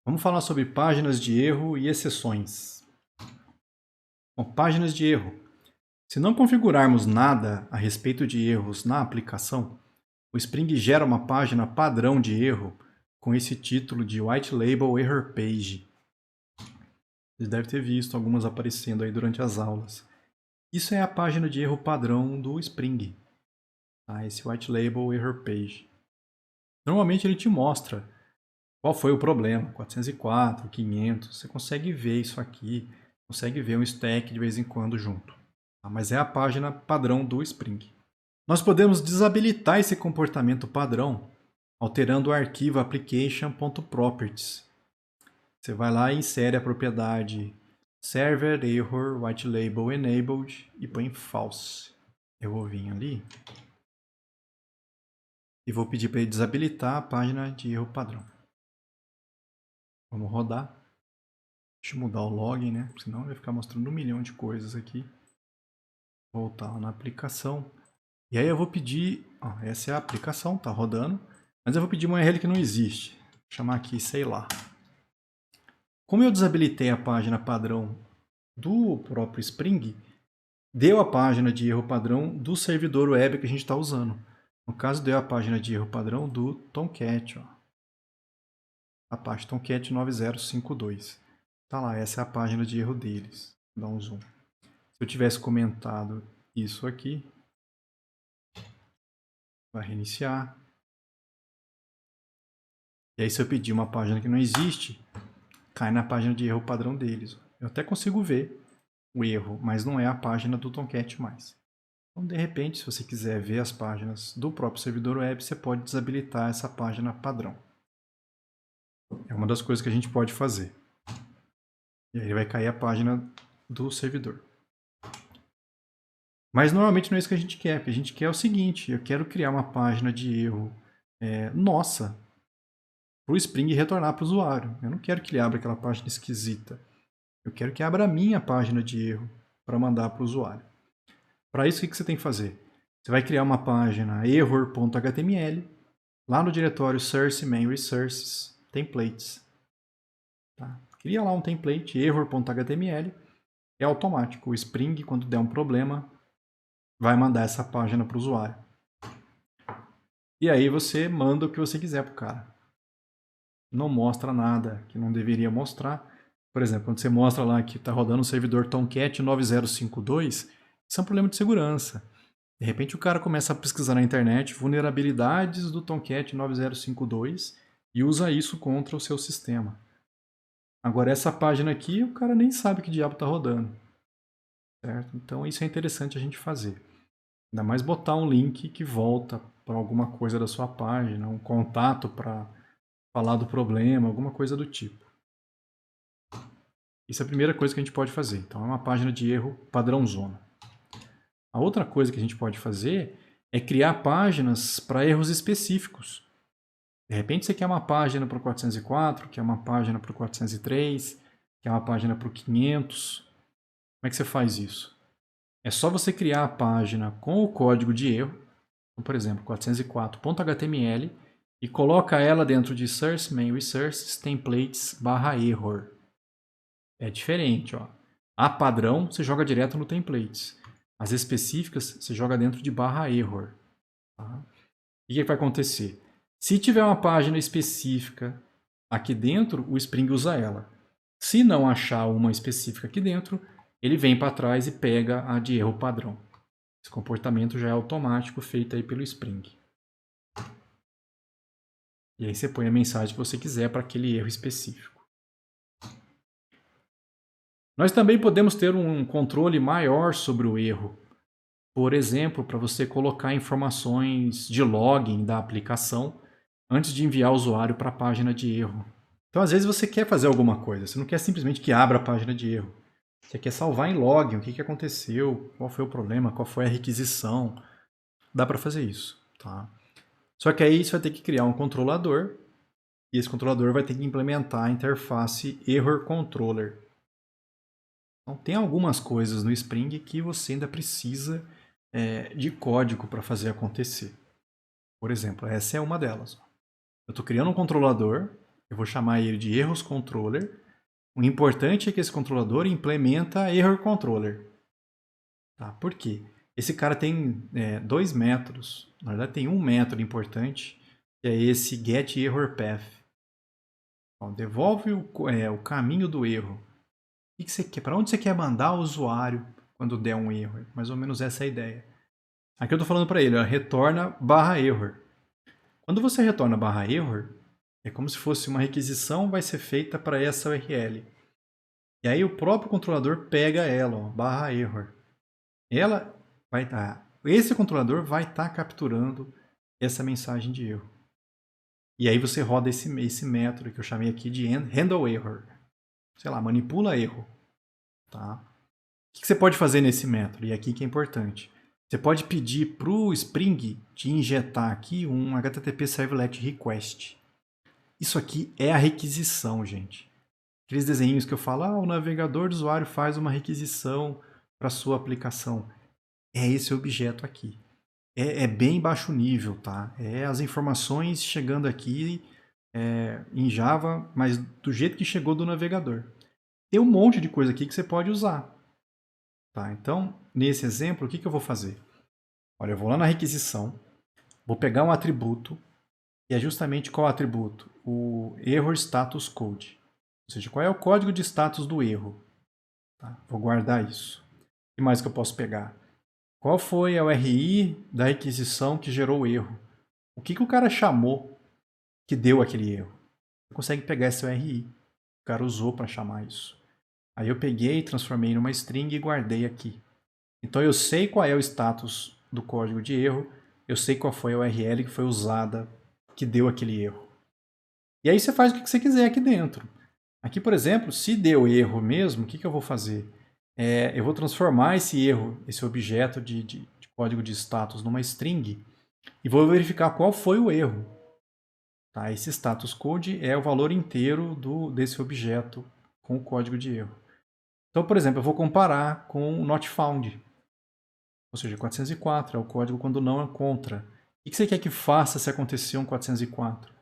Vamos falar sobre páginas de erro e exceções. Bom, páginas de erro. Se não configurarmos nada a respeito de erros na aplicação, o Spring gera uma página padrão de erro com esse título de White Label Error Page. Você deve ter visto algumas aparecendo aí durante as aulas. Isso é a página de erro padrão do Spring, tá? Esse White Label Error Page. Normalmente ele te mostra qual foi o problema, 404, 500, você consegue ver isso aqui, consegue ver um stack de vez em quando junto. Tá? Mas é a página padrão do Spring. Nós podemos desabilitar esse comportamento padrão alterando o arquivo application.properties. Você vai lá e insere a propriedade server error white label enabled e põe false. Eu vou vir ali e vou pedir para ele desabilitar a página de erro padrão. Vamos rodar. Deixa eu mudar o login, né? Senão vai ficar mostrando 1 milhão de coisas aqui. Voltar lá na aplicação. E aí eu vou pedir... Ó, essa é a aplicação, tá rodando. Mas eu vou pedir uma URL que não existe. Vou chamar aqui, sei lá. Como eu desabilitei a página padrão do próprio Spring, deu a página de erro padrão do servidor web que a gente está usando. No caso, deu a página de erro padrão do Tomcat. Ó. Apache Tomcat 9052. Tá lá, essa é a página de erro deles. Vou dar um zoom. Se eu tivesse comentado isso aqui, vai reiniciar. E aí se eu pedir uma página que não existe, cai na página de erro padrão deles. Eu até consigo ver o erro, mas não é a página do Tomcat mais. Então, de repente, se você quiser ver as páginas do próprio servidor web, você pode desabilitar essa página padrão. É uma das coisas que a gente pode fazer. E aí vai cair a página do servidor. Mas normalmente não é isso que a gente quer. O que a gente quer é o seguinte, eu quero criar uma página de erro nossa para o Spring retornar para o usuário. Eu não quero que ele abra aquela página esquisita. Eu quero que abra a minha página de erro para mandar para o usuário. Para isso, o que você tem que fazer? Você vai criar uma página error.html lá no diretório source main resources templates. Tá? Cria lá um template error.html. É automático. O Spring, quando der um problema, vai mandar essa página para o usuário. E aí você manda o que você quiser para o cara. Não mostra nada que não deveria mostrar. Por exemplo, quando você mostra lá que está rodando um servidor Tomcat 9052, isso é um problema de segurança. De repente o cara começa a pesquisar na internet vulnerabilidades do Tomcat 9052 e usa isso contra o seu sistema. Agora essa página aqui, o cara nem sabe que diabo está rodando. Certo? Então isso é interessante a gente fazer. Ainda mais botar um link que volta para alguma coisa da sua página, um contato para falar do problema, alguma coisa do tipo. Isso é a primeira coisa que a gente pode fazer. Então é uma página de erro padrão zona. A outra coisa que a gente pode fazer é criar páginas para erros específicos. De repente você quer uma página para o 404, quer uma página para o 403, quer uma página para o 500. Como é que você faz isso? É só você criar a página com o código de erro, então, por exemplo, 404.html, e coloca ela dentro de source main resources templates /error. É diferente, ó. A padrão você joga direto no templates. As específicas você joga dentro de /error. Tá? E o que vai acontecer? Se tiver uma página específica aqui dentro, o Spring usa ela. Se não achar uma específica aqui dentro, ele vem para trás e pega a de erro padrão. Esse comportamento já é automático, feito aí pelo Spring. E aí você põe a mensagem que você quiser para aquele erro específico. Nós também podemos ter um controle maior sobre o erro. Por exemplo, para você colocar informações de login da aplicação antes de enviar o usuário para a página de erro. Então, às vezes você quer fazer alguma coisa, você não quer simplesmente que abra a página de erro. Você quer salvar em login o que aconteceu, qual foi o problema, qual foi a requisição. Dá para fazer isso. Tá? Só que aí você vai ter que criar um controlador e esse controlador vai ter que implementar a interface Error Controller. Então, tem algumas coisas no Spring que você ainda precisa de código para fazer acontecer. Por exemplo, essa é uma delas. Eu estou criando um controlador Eu vou chamar ele de erros controller. O importante é que esse controlador implementa error controller. Tá? Por quê? Esse cara tem 2 métodos. Na verdade, tem um método importante, que é esse getErrorPath. Então, devolve o caminho do erro. O que você quer? Para onde você quer mandar o usuário quando der um erro? Mais ou menos essa é a ideia. Aqui eu estou falando para ele, ó, retorna /error. Quando você retorna /error, é como se fosse uma requisição vai ser feita para essa URL. E aí o próprio controlador pega ela, ó, /error. Ela vai esse controlador vai estar capturando essa mensagem de erro. E aí você roda esse método que eu chamei aqui de handleError. Sei lá, manipula erro. Tá? O que você pode fazer nesse método? E aqui que é importante. Você pode pedir para o Spring te injetar aqui um HTTP Servlet Request. Isso aqui é a requisição, gente. Aqueles desenhos que eu falo, o navegador do usuário faz uma requisição para sua aplicação. É esse objeto aqui. É bem baixo nível, tá? É as informações chegando aqui em Java, mas do jeito que chegou do navegador. Tem um monte de coisa aqui que você pode usar. Tá? Então, nesse exemplo, o que eu vou fazer? Olha, eu vou lá na requisição, vou pegar um atributo, e é justamente qual atributo? O Error Status Code. Ou seja, qual é o código de status do erro. Tá? Vou guardar isso. O que mais que eu posso pegar? Qual foi a URI da requisição que gerou o erro? O que o cara chamou que deu aquele erro? Você consegue pegar essa URI. O cara usou para chamar isso. Aí eu peguei, transformei numa string e guardei aqui. Então eu sei qual é o status do código de erro, eu sei qual foi a URL que foi usada, que deu aquele erro. E aí você faz o que você quiser aqui dentro. Aqui, por exemplo, se deu erro mesmo, o que eu vou fazer? Eu vou transformar esse erro, esse objeto de código de status numa string e vou verificar qual foi o erro. Tá? Esse status code é o valor inteiro desse objeto com o código de erro. Então, por exemplo, eu vou comparar com o not found. Ou seja, 404 é o código quando não encontra. O que você quer que faça se acontecer um 404?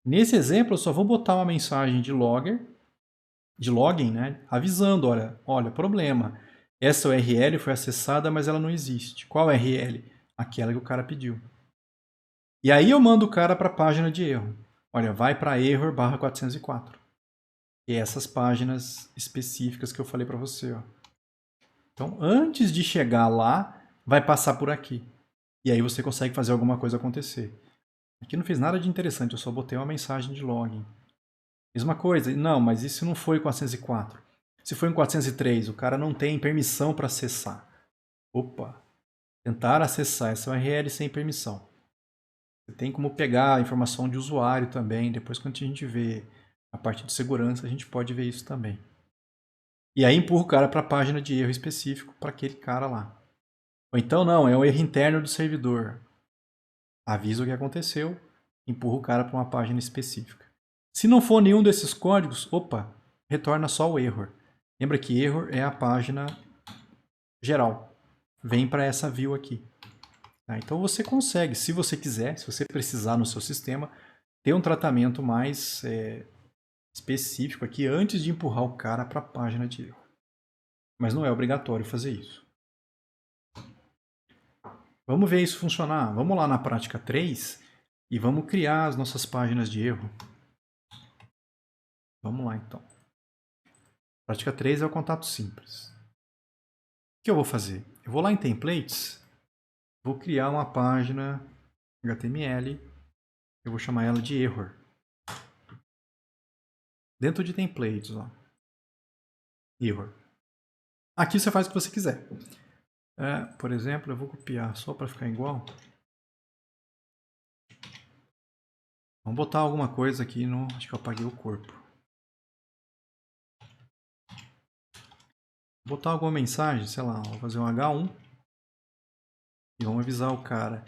Nesse exemplo, eu só vou botar uma mensagem de login, né, avisando, olha, problema. Essa URL foi acessada, mas ela não existe. Qual URL? Aquela que o cara pediu. E aí eu mando o cara para a página de erro. Olha, vai para error /404. E essas páginas específicas que eu falei para você. Ó. Então, antes de chegar lá, vai passar por aqui. E aí você consegue fazer alguma coisa acontecer. Aqui não fiz nada de interessante, eu só botei uma mensagem de login. Mesma coisa, não, mas isso não foi 404. Se foi em 403, o cara não tem permissão para acessar. Opa, tentar acessar essa URL sem permissão. Você tem como pegar a informação de usuário também, depois quando a gente vê a parte de segurança, a gente pode ver isso também. E aí empurra o cara para a página de erro específico para aquele cara lá. Ou então não, é um erro interno do servidor. Avisa o que aconteceu, empurra o cara para uma página específica. Se não for nenhum desses códigos, opa, retorna só o error. Lembra que error é a página geral. Vem para essa view aqui. Tá? Então você consegue, se você quiser, se você precisar no seu sistema, ter um tratamento mais específico aqui antes de empurrar o cara para a página de erro. Mas não é obrigatório fazer isso. Vamos ver isso funcionar. Vamos lá na prática 3 e vamos criar as nossas páginas de erro. Vamos lá então. Prática 3 é o contato simples. O que eu vou fazer? Eu vou lá em templates, vou criar uma página HTML, eu vou chamar ela de error. Dentro de templates, ó. Error. Aqui você faz o que você quiser. Por exemplo, eu vou copiar só para ficar igual. Vamos botar alguma coisa aqui no... Acho que eu apaguei o corpo. Vou botar alguma mensagem, sei lá, vou fazer um H1 e vamos avisar o cara.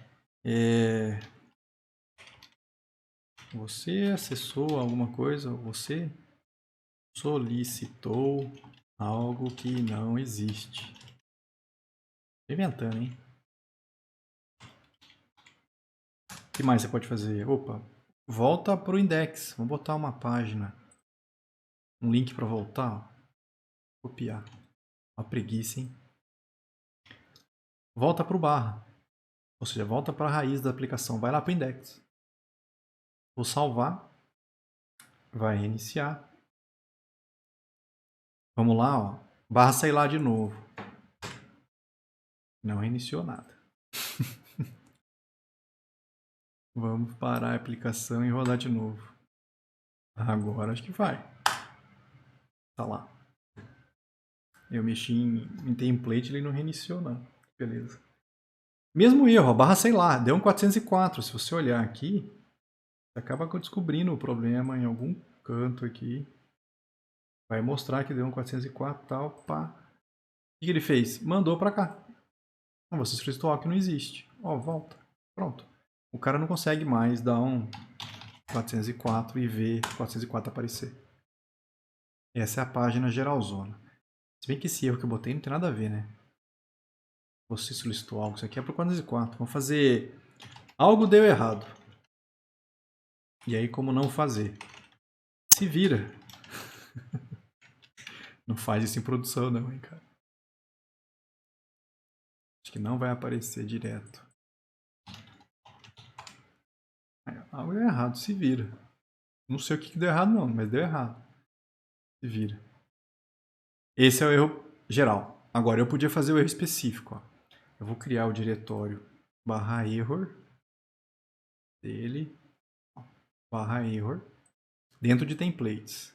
Você acessou alguma coisa, você solicitou algo que não existe. Inventando, hein? O que mais você pode fazer? Opa, Volta para o index. Vamos botar uma página. Um link para voltar. Ó. Copiar. Uma preguiça, hein? Volta para o barra. Ou seja, volta para a raiz da aplicação. Vai lá para o index. Vou salvar. Vai reiniciar. Vamos lá, ó. Barra sair lá de novo. Não reiniciou nada. Vamos parar a aplicação e rodar de novo. Agora acho que vai. Tá lá. Eu mexi em template, ele não reiniciou não. Beleza. Mesmo erro, a barra sei lá, deu um 404. Se você olhar aqui, você acaba descobrindo o problema em algum canto aqui. Vai mostrar que deu um 404 e tal, pá. O que ele fez? Mandou pra cá. Você solicitou que não existe. Ó, volta. Pronto. O cara não consegue mais dar um 404 e ver 404 aparecer. Essa é a página geralzona. Se bem que esse erro que eu botei não tem nada a ver, né? Você solicitou algo, isso aqui é pro 404. Vamos fazer... Algo deu errado. E aí, como não fazer? Se vira. Não faz isso em produção não, hein, cara. Acho que não vai aparecer direto. Algo deu errado, se vira. Não sei o que deu errado não, mas deu errado. Se vira. Esse é o erro geral. Agora eu podia fazer o erro específico. Ó. Eu vou criar o diretório /error dele, /error, dentro de templates.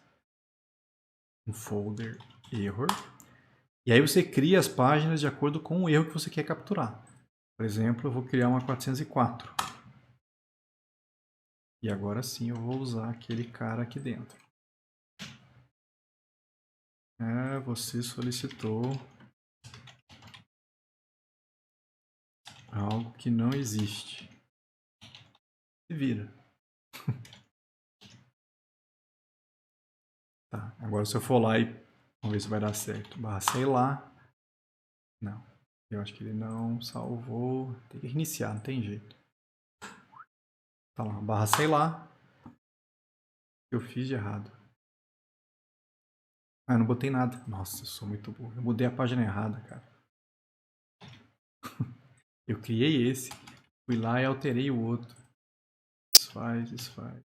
Um folder error. E aí você cria as páginas de acordo com o erro que você quer capturar. Por exemplo, eu vou criar uma 404. E agora sim eu vou usar aquele cara aqui dentro. Você solicitou algo que não existe. Se vira. Tá, agora se eu for lá e vamos ver se vai dar certo. Barra sei lá. Não. Eu acho que ele não salvou. Tem que reiniciar, não tem jeito. Tá lá, barra sei lá. Eu fiz de errado. Eu não botei nada. Nossa, eu sou muito burro. Eu mudei a página errada, cara. Eu criei esse. Fui lá e alterei o outro. Desfaz, desfaz.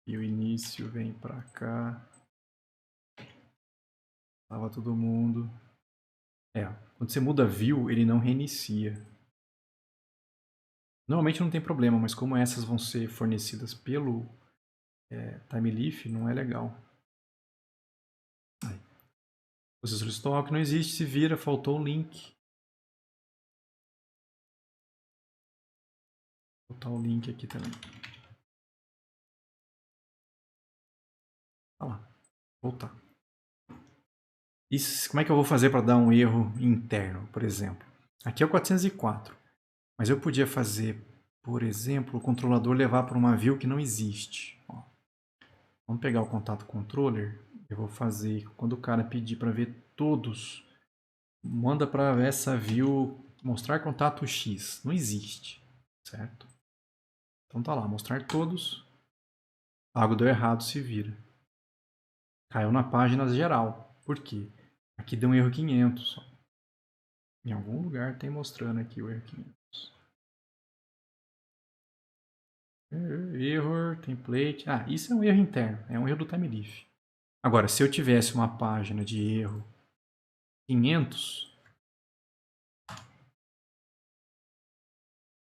E o início vem pra cá. Tava todo mundo. Quando você muda view, ele não reinicia. Normalmente não tem problema, mas como essas vão ser fornecidas pelo TimeLeaf, não é legal. Aí. Você solicitou algo que não existe, se vira, faltou um link. Vou botar o link aqui também. Olha lá, voltar. Isso, como é que eu vou fazer para dar um erro interno, por exemplo? Aqui é o 404, mas eu podia fazer, por exemplo, o controlador levar para uma view que não existe. Ó. Vamos pegar o contato controller, eu vou fazer, quando o cara pedir para ver todos, manda para essa view mostrar contato X, não existe, certo? Então tá lá, mostrar todos, algo deu errado, se vira. Caiu na página geral, por quê? Aqui deu um erro 500, em algum lugar tem mostrando aqui o erro 500. Error, template. Isso é um erro interno. É um erro do TimeLeaf. Agora, se eu tivesse uma página de erro 500,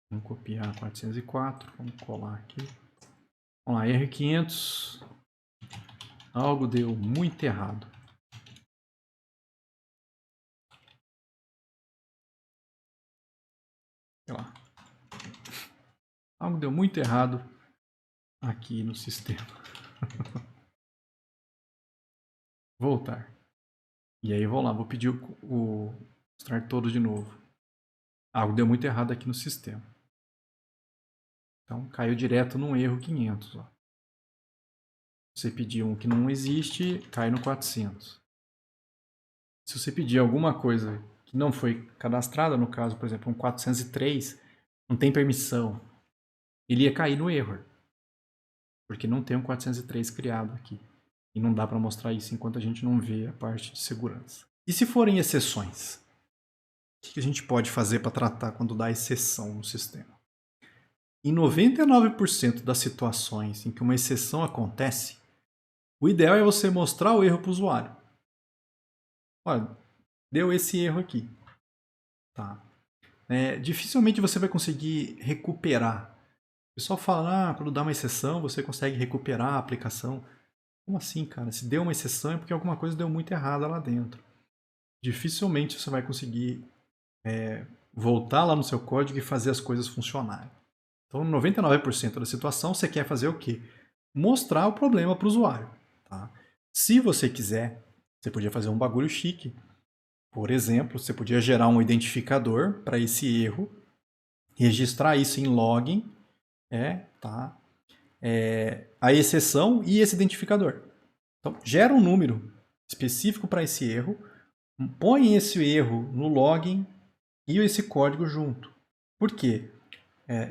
vamos copiar 404, vamos colar aqui. Vamos lá, erro 500. Algo deu muito errado. Sei lá. Algo deu muito errado aqui no sistema. Voltar. E aí vou lá, vou pedir o mostrar todos de novo. Algo deu muito errado aqui no sistema. Então caiu direto num erro 500. Ó. Você pediu um que não existe, cai no 400. Se você pedir alguma coisa que não foi cadastrada, no caso, por exemplo, um 403, não tem permissão. ele ia cair no error. Porque não tem um 403 criado aqui. E não dá para mostrar isso enquanto a gente não vê a parte de segurança. E se forem exceções? O que a gente pode fazer para tratar quando dá exceção no sistema? Em 99% das situações em que uma exceção acontece, o ideal é você mostrar o erro para o usuário. Olha, deu esse erro aqui. Tá. Dificilmente você vai conseguir recuperar. O pessoal fala, quando dá uma exceção, você consegue recuperar a aplicação. Como assim, cara? Se deu uma exceção é porque alguma coisa deu muito errada lá dentro. Dificilmente você vai conseguir voltar lá no seu código e fazer as coisas funcionarem. Então, 99% da situação, você quer fazer o quê? Mostrar o problema para o usuário. Tá? Se você quiser, você podia fazer um bagulho chique. Por exemplo, você podia gerar um identificador para esse erro, registrar isso em login, a exceção e esse identificador. Então, gera um número específico para esse erro, põe esse erro no login e esse código junto. Por quê?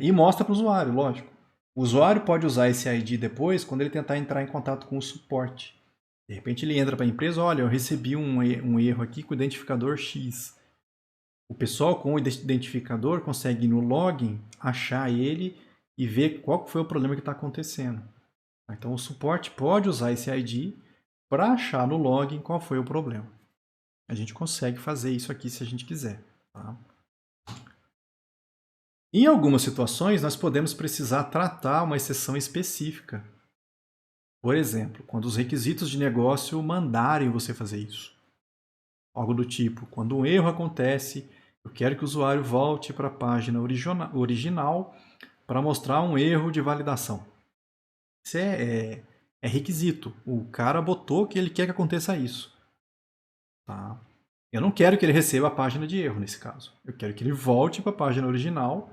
E mostra para o usuário, lógico. O usuário pode usar esse ID depois quando ele tentar entrar em contato com o suporte. De repente ele entra para a empresa, olha, eu recebi um erro aqui com o identificador X. O pessoal com o identificador consegue ir no login, achar ele e ver qual foi o problema que está acontecendo. Então o suporte pode usar esse ID para achar no login qual foi o problema. A gente consegue fazer isso aqui se a gente quiser. Tá? Em algumas situações, nós podemos precisar tratar uma exceção específica. Por exemplo, quando os requisitos de negócio mandarem você fazer isso. Algo do tipo, quando um erro acontece, eu quero que o usuário volte para a página original para mostrar um erro de validação. Isso é requisito. O cara botou que ele quer que aconteça isso. Tá? Eu não quero que ele receba a página de erro nesse caso. Eu quero que ele volte para a página original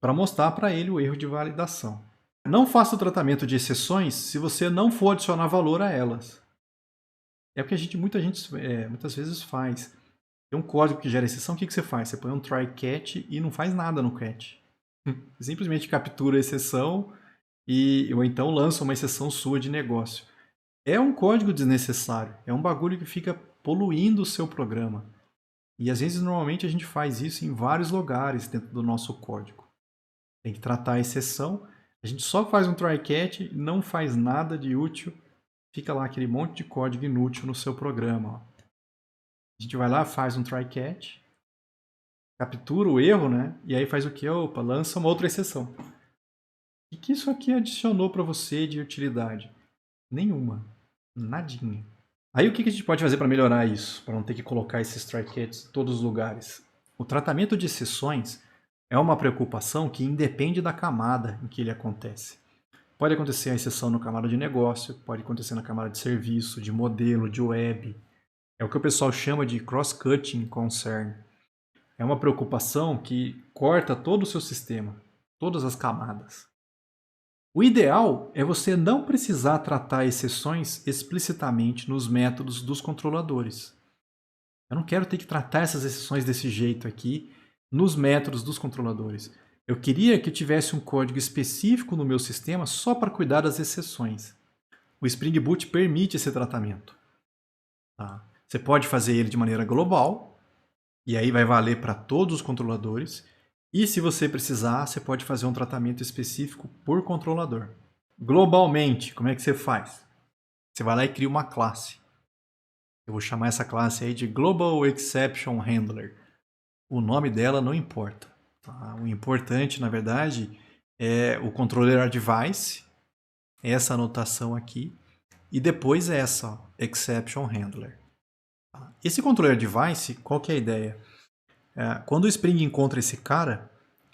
para mostrar para ele o erro de validação. Não faça o tratamento de exceções se você não for adicionar valor a elas. É o que muitas vezes faz. Tem um código que gera exceção, o que você faz? Você põe um try catch e não faz nada no catch. Simplesmente captura a exceção ou então lança uma exceção sua de negócio. É um código desnecessário. É um bagulho que fica poluindo o seu programa. E às vezes, normalmente, a gente faz isso em vários lugares dentro do nosso código. Tem que tratar a exceção. A gente só faz um try catch, não faz nada de útil. Fica lá aquele monte de código inútil no seu programa. Ó. A gente vai lá, faz um try catch, captura o erro, né? E aí faz o quê? Opa, lança uma outra exceção. O que isso aqui adicionou para você de utilidade? Nenhuma. Nadinha. Aí o que a gente pode fazer para melhorar isso? Para não ter que colocar esses try catches em todos os lugares? O tratamento de exceções é uma preocupação que independe da camada em que ele acontece. Pode acontecer a exceção na camada de negócio, pode acontecer na camada de serviço, de modelo, de web. É o que o pessoal chama de cross-cutting concern. É uma preocupação que corta todo o seu sistema, todas as camadas. O ideal é você não precisar tratar exceções explicitamente nos métodos dos controladores. Eu não quero ter que tratar essas exceções desse jeito aqui nos métodos dos controladores. Eu queria que eu tivesse um código específico no meu sistema só para cuidar das exceções. O Spring Boot permite esse tratamento. Tá? Você pode fazer ele de maneira global, e aí vai valer para todos os controladores. E se você precisar, você pode fazer um tratamento específico por controlador. Globalmente, como é que você faz? Você vai lá e cria uma classe. Eu vou chamar essa classe aí de Global Exception Handler. O nome dela não importa. Tá? O importante, na verdade, é o controller device, essa anotação aqui, e depois essa, ó, Exception Handler. Esse controller device, qual que é a ideia? Quando o Spring encontra esse cara,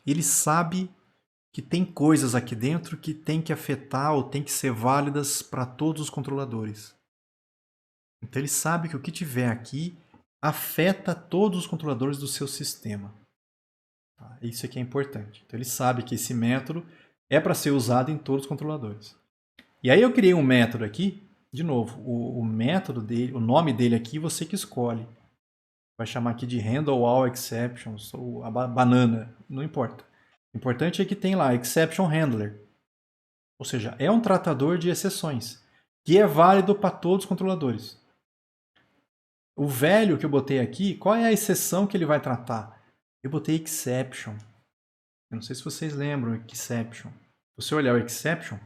ele sabe que tem coisas aqui dentro que tem que afetar ou tem que ser válidas para todos os controladores. Então ele sabe que o que tiver aqui afeta todos os controladores do seu sistema. Tá? Isso aqui é importante. Então ele sabe que esse método é para ser usado em todos os controladores. E aí eu criei um método aqui, de novo, o método dele, o nome dele aqui você que escolhe. Vai chamar aqui de handle all exceptions ou a banana, não importa. O importante é que tem lá Exception Handler. Ou seja, é um tratador de exceções, que é válido para todos os controladores. O velho que eu botei aqui, qual é a exceção que ele vai tratar? Eu botei Exception. Eu não sei se vocês lembram Exception. Se você olhar o Exception,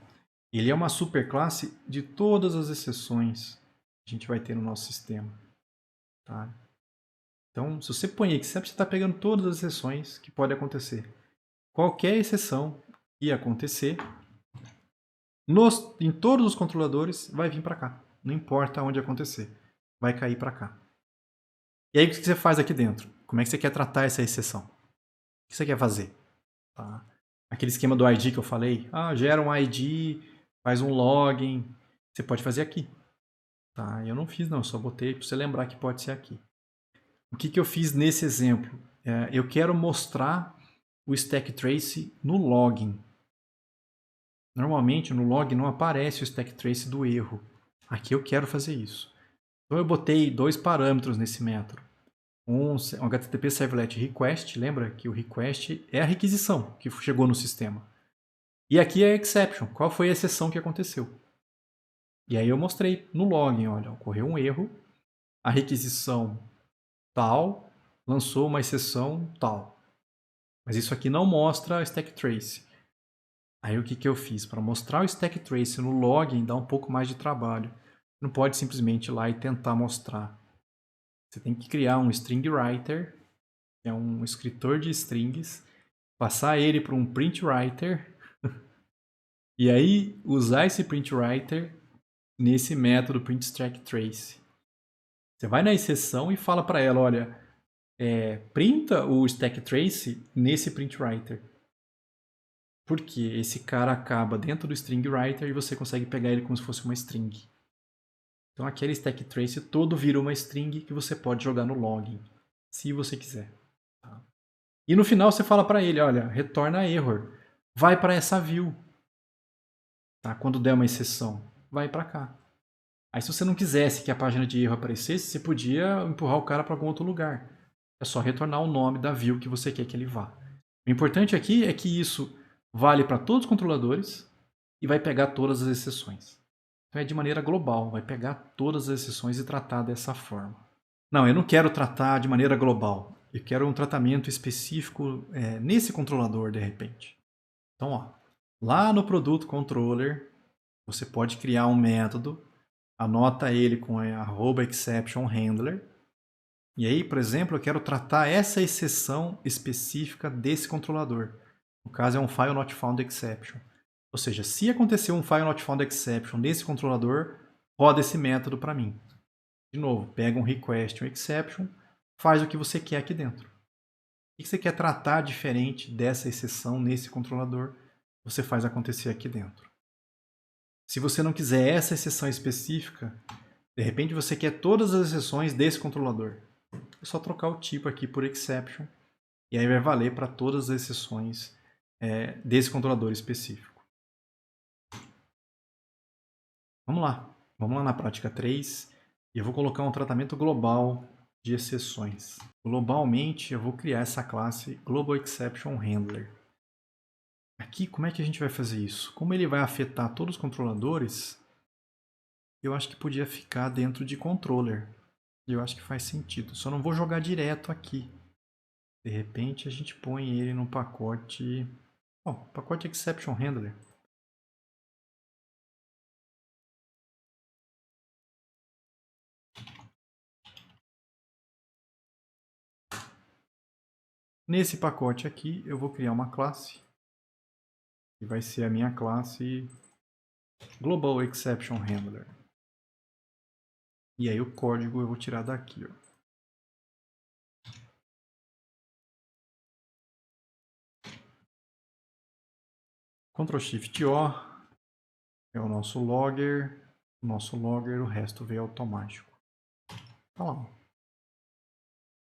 ele é uma superclasse de todas as exceções que a gente vai ter no nosso sistema. Tá? Então, se você põe Exception, você está pegando todas as exceções que podem acontecer. Qualquer exceção que acontecer, em todos os controladores, vai vir para cá. Não importa onde acontecer. Vai cair para cá. E aí, o que você faz aqui dentro? Como é que você quer tratar essa exceção? O que você quer fazer? Tá? Aquele esquema do ID que eu falei. Gera um ID, faz um login. Você pode fazer aqui. Tá? Eu não fiz, não. Eu só botei para você lembrar que pode ser aqui. O que eu fiz nesse exemplo? Eu quero mostrar o stack trace no login. Normalmente, no log não aparece o stack trace do erro. Aqui eu quero fazer isso. Então eu botei dois parâmetros nesse método. Um HTTP Servlet Request, lembra que o request é a requisição que chegou no sistema. E aqui é a exception, qual foi a exceção que aconteceu. E aí eu mostrei no login, olha, ocorreu um erro, a requisição tal lançou uma exceção tal. Mas isso aqui não mostra stack trace. Aí o que eu fiz? Para mostrar o stack trace no login dá um pouco mais de trabalho. Não pode simplesmente ir lá e tentar mostrar. Você tem que criar um string writer, que é um escritor de strings, passar ele para um print writer e aí usar esse print writer nesse método print stack trace. Você vai na exceção e fala para ela, olha, printa o stack trace nesse print writer. Porque esse cara acaba dentro do string writer e você consegue pegar ele como se fosse uma string. Então aquele stack trace todo vira uma string que você pode jogar no login, se você quiser. Tá? E no final você fala para ele, olha, retorna error. Vai para essa view. Tá? Quando der uma exceção, vai para cá. Aí se você não quisesse que a página de erro aparecesse, você podia empurrar o cara para algum outro lugar. É só retornar o nome da view que você quer que ele vá. O importante aqui é que isso vale para todos os controladores e vai pegar todas as exceções. Então é de maneira global, vai pegar todas as exceções e tratar dessa forma. Não, eu não quero tratar de maneira global. Eu quero um tratamento específico nesse controlador, de repente. Então, ó, lá no produto controller, você pode criar um método, anota ele com @exceptionHandler. E aí, por exemplo, eu quero tratar essa exceção específica desse controlador. No caso, é um file not found exception. Ou seja, se acontecer um file not found exception nesse controlador, roda esse método para mim. De novo, pega um request, um exception, faz o que você quer aqui dentro. O que você quer tratar diferente dessa exceção nesse controlador, você faz acontecer aqui dentro. Se você não quiser essa exceção específica, de repente você quer todas as exceções desse controlador. É só trocar o tipo aqui por exception e aí vai valer para todas as exceções desse controlador específico. Vamos lá na prática 3 e eu vou colocar um tratamento global de exceções. Globalmente eu vou criar essa classe Global Exception Handler. Aqui, como é que a gente vai fazer isso? Como ele vai afetar todos os controladores, eu acho que podia ficar dentro de controller. Eu acho que faz sentido. Só não vou jogar direto aqui. De repente a gente põe ele no pacote... pacote Exception Handler. Nesse pacote aqui eu vou criar uma classe. Que vai ser a minha classe Global Exception Handler. E aí o código eu vou tirar daqui. Ó. Ctrl Shift O é o nosso logger. O nosso logger, o resto veio automático. Tá lá.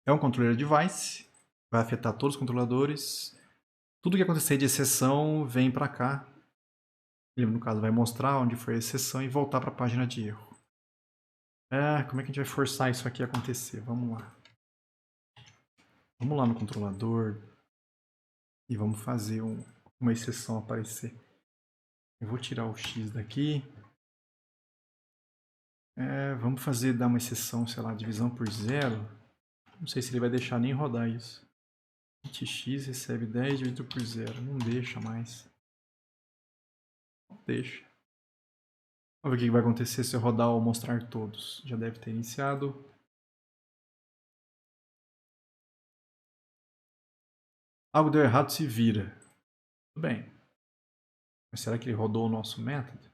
É um controller device. Vai afetar todos os controladores. Tudo que acontecer de exceção vem para cá. Ele, no caso, vai mostrar onde foi a exceção e voltar para a página de erro. Como é que a gente vai forçar isso aqui a acontecer? Vamos lá. Vamos lá no controlador. E vamos fazer uma exceção aparecer. Eu vou tirar o x daqui. Vamos dar uma exceção, sei lá, divisão por zero. Não sei se ele vai deixar nem rodar isso. 20x recebe 10 dividido por zero. Não deixa mais. Não deixa. Vamos ver o que vai acontecer se eu rodar ou mostrar todos. Já deve ter iniciado. Algo deu errado, se vira. Tudo bem. Mas será que ele rodou o nosso método?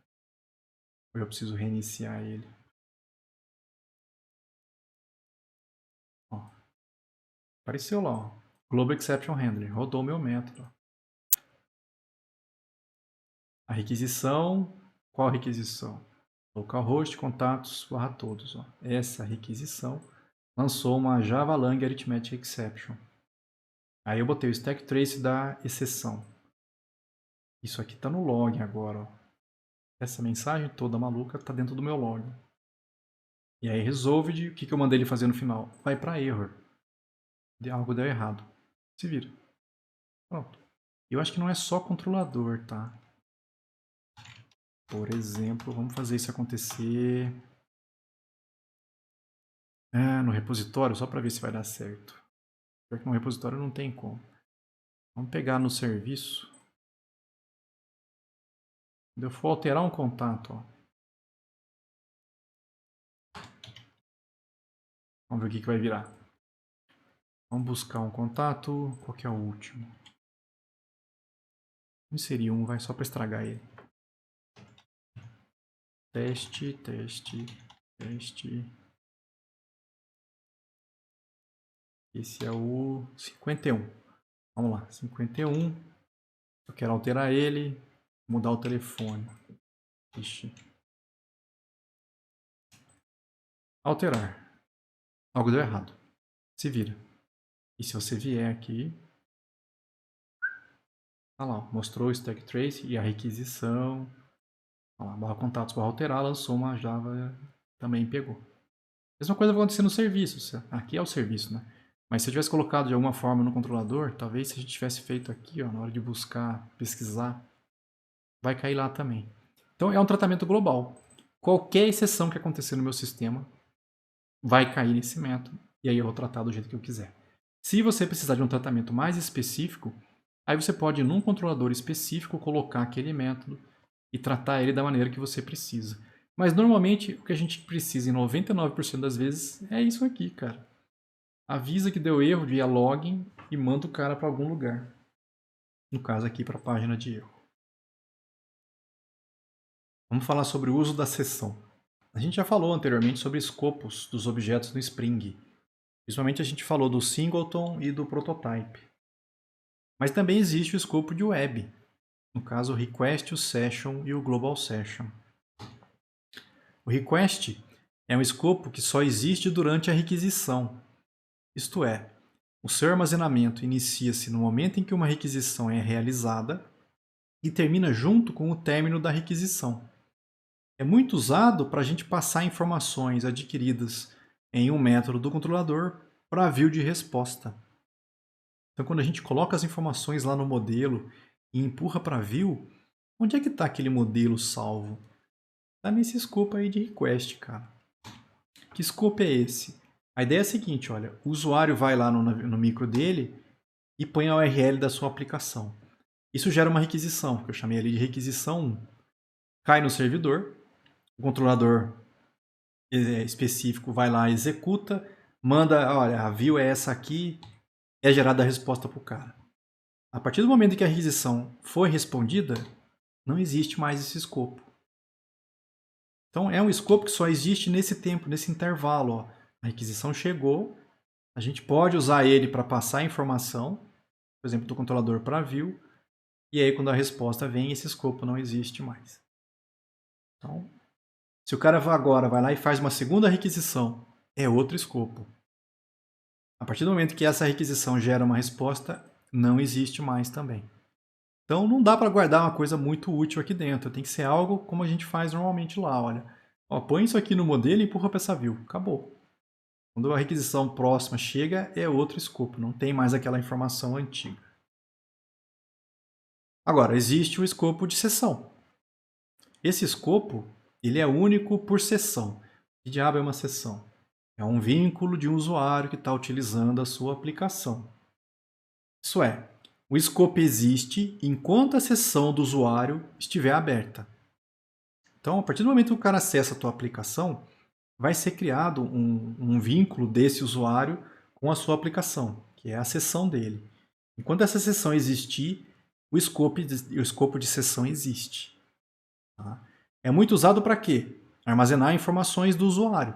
Ou eu preciso reiniciar ele? Ó, apareceu lá, ó. Global Exception Handler. Rodou o meu método. A requisição. Qual requisição? Localhost, contatos, barra todos. Ó. Essa requisição lançou uma Java Lang Arithmetic Exception. Aí eu botei o stack trace da exceção. Isso aqui está no log agora. Ó. Essa mensagem toda maluca está dentro do meu log. E aí resolve o que eu mandei ele fazer no final. Vai para error. Algo deu errado. Se vira. Pronto. Eu acho que não é só controlador, tá? Por exemplo, vamos fazer isso acontecer no repositório, só para ver se vai dar certo. Porque no repositório não tem como. Vamos pegar no serviço. Quando eu for alterar um contato, ó. Vamos ver o que vai virar. Vamos buscar um contato. Qual que é o último? Inserir um, vai só para estragar ele. Teste, teste, teste. Esse é o 51. Vamos lá, 51. Eu quero alterar ele, mudar o telefone. Ixi. Alterar. Algo deu errado. Se vira. E se você vier aqui, tá lá, ó, mostrou o stack trace e a requisição. Olha lá, barra contatos, barra alterar, lançou uma Java, também pegou. Mesma coisa vai acontecer no serviço. Aqui é o serviço, né? Mas se eu tivesse colocado de alguma forma no controlador, talvez se a gente tivesse feito aqui, ó, na hora de buscar, pesquisar, vai cair lá também. Então é um tratamento global. Qualquer exceção que acontecer no meu sistema vai cair nesse método e aí eu vou tratar do jeito que eu quiser. Se você precisar de um tratamento mais específico, aí você pode, num controlador específico, colocar aquele método e tratar ele da maneira que você precisa. Mas normalmente o que a gente precisa em 99% das vezes é isso aqui, cara. Avisa que deu erro via login e manda o cara para algum lugar. No caso aqui para a página de erro. Vamos falar sobre o uso da seção. A gente já falou anteriormente sobre escopos dos objetos no Spring. Principalmente a gente falou do singleton e do prototype. Mas também existe o escopo de web. No caso, o request, o session e o global session. O request é um escopo que só existe durante a requisição. Isto é, o seu armazenamento inicia-se no momento em que uma requisição é realizada e termina junto com o término da requisição. É muito usado para a gente passar informações adquiridas em um método do controlador para a view de resposta. Então, quando a gente coloca as informações lá no modelo e empurra para a view, onde é que está aquele modelo salvo? Está nesse escopo aí de request, cara. Que escopo é esse? A ideia é a seguinte, olha, o usuário vai lá no micro dele e põe a URL da sua aplicação. Isso gera uma requisição, que eu chamei ali de requisição 1. Cai no servidor, o controlador específico vai lá, executa, manda, olha, a view é essa aqui, é gerada a resposta para o cara. A partir do momento em que a requisição foi respondida, não existe mais esse escopo. Então é um escopo que só existe nesse tempo, nesse intervalo. Ó. A requisição chegou, a gente pode usar ele para passar a informação, por exemplo, do controlador para a view, e aí quando a resposta vem, esse escopo não existe mais. Então, se o cara agora vai lá e faz uma segunda requisição, é outro escopo. A partir do momento que essa requisição gera uma resposta, não existe mais também. Então não dá para guardar uma coisa muito útil aqui dentro. Tem que ser algo como a gente faz normalmente lá. Olha, ó, põe isso aqui no modelo e empurra para essa view. Acabou. Quando a requisição próxima chega, é outro escopo. Não tem mais aquela informação antiga. Agora, existe o escopo de seção. Esse escopo, ele é único por seção. Que diabo é uma seção? É um vínculo de um usuário que está utilizando a sua aplicação. Isso é, o escopo existe enquanto a seção do usuário estiver aberta. Então, a partir do momento que o cara acessa a tua aplicação, vai ser criado um vínculo desse usuário com a sua aplicação, que é a seção dele. Enquanto essa seção existir, o escopo de seção existe. Tá? É muito usado para quê? Armazenar informações do usuário.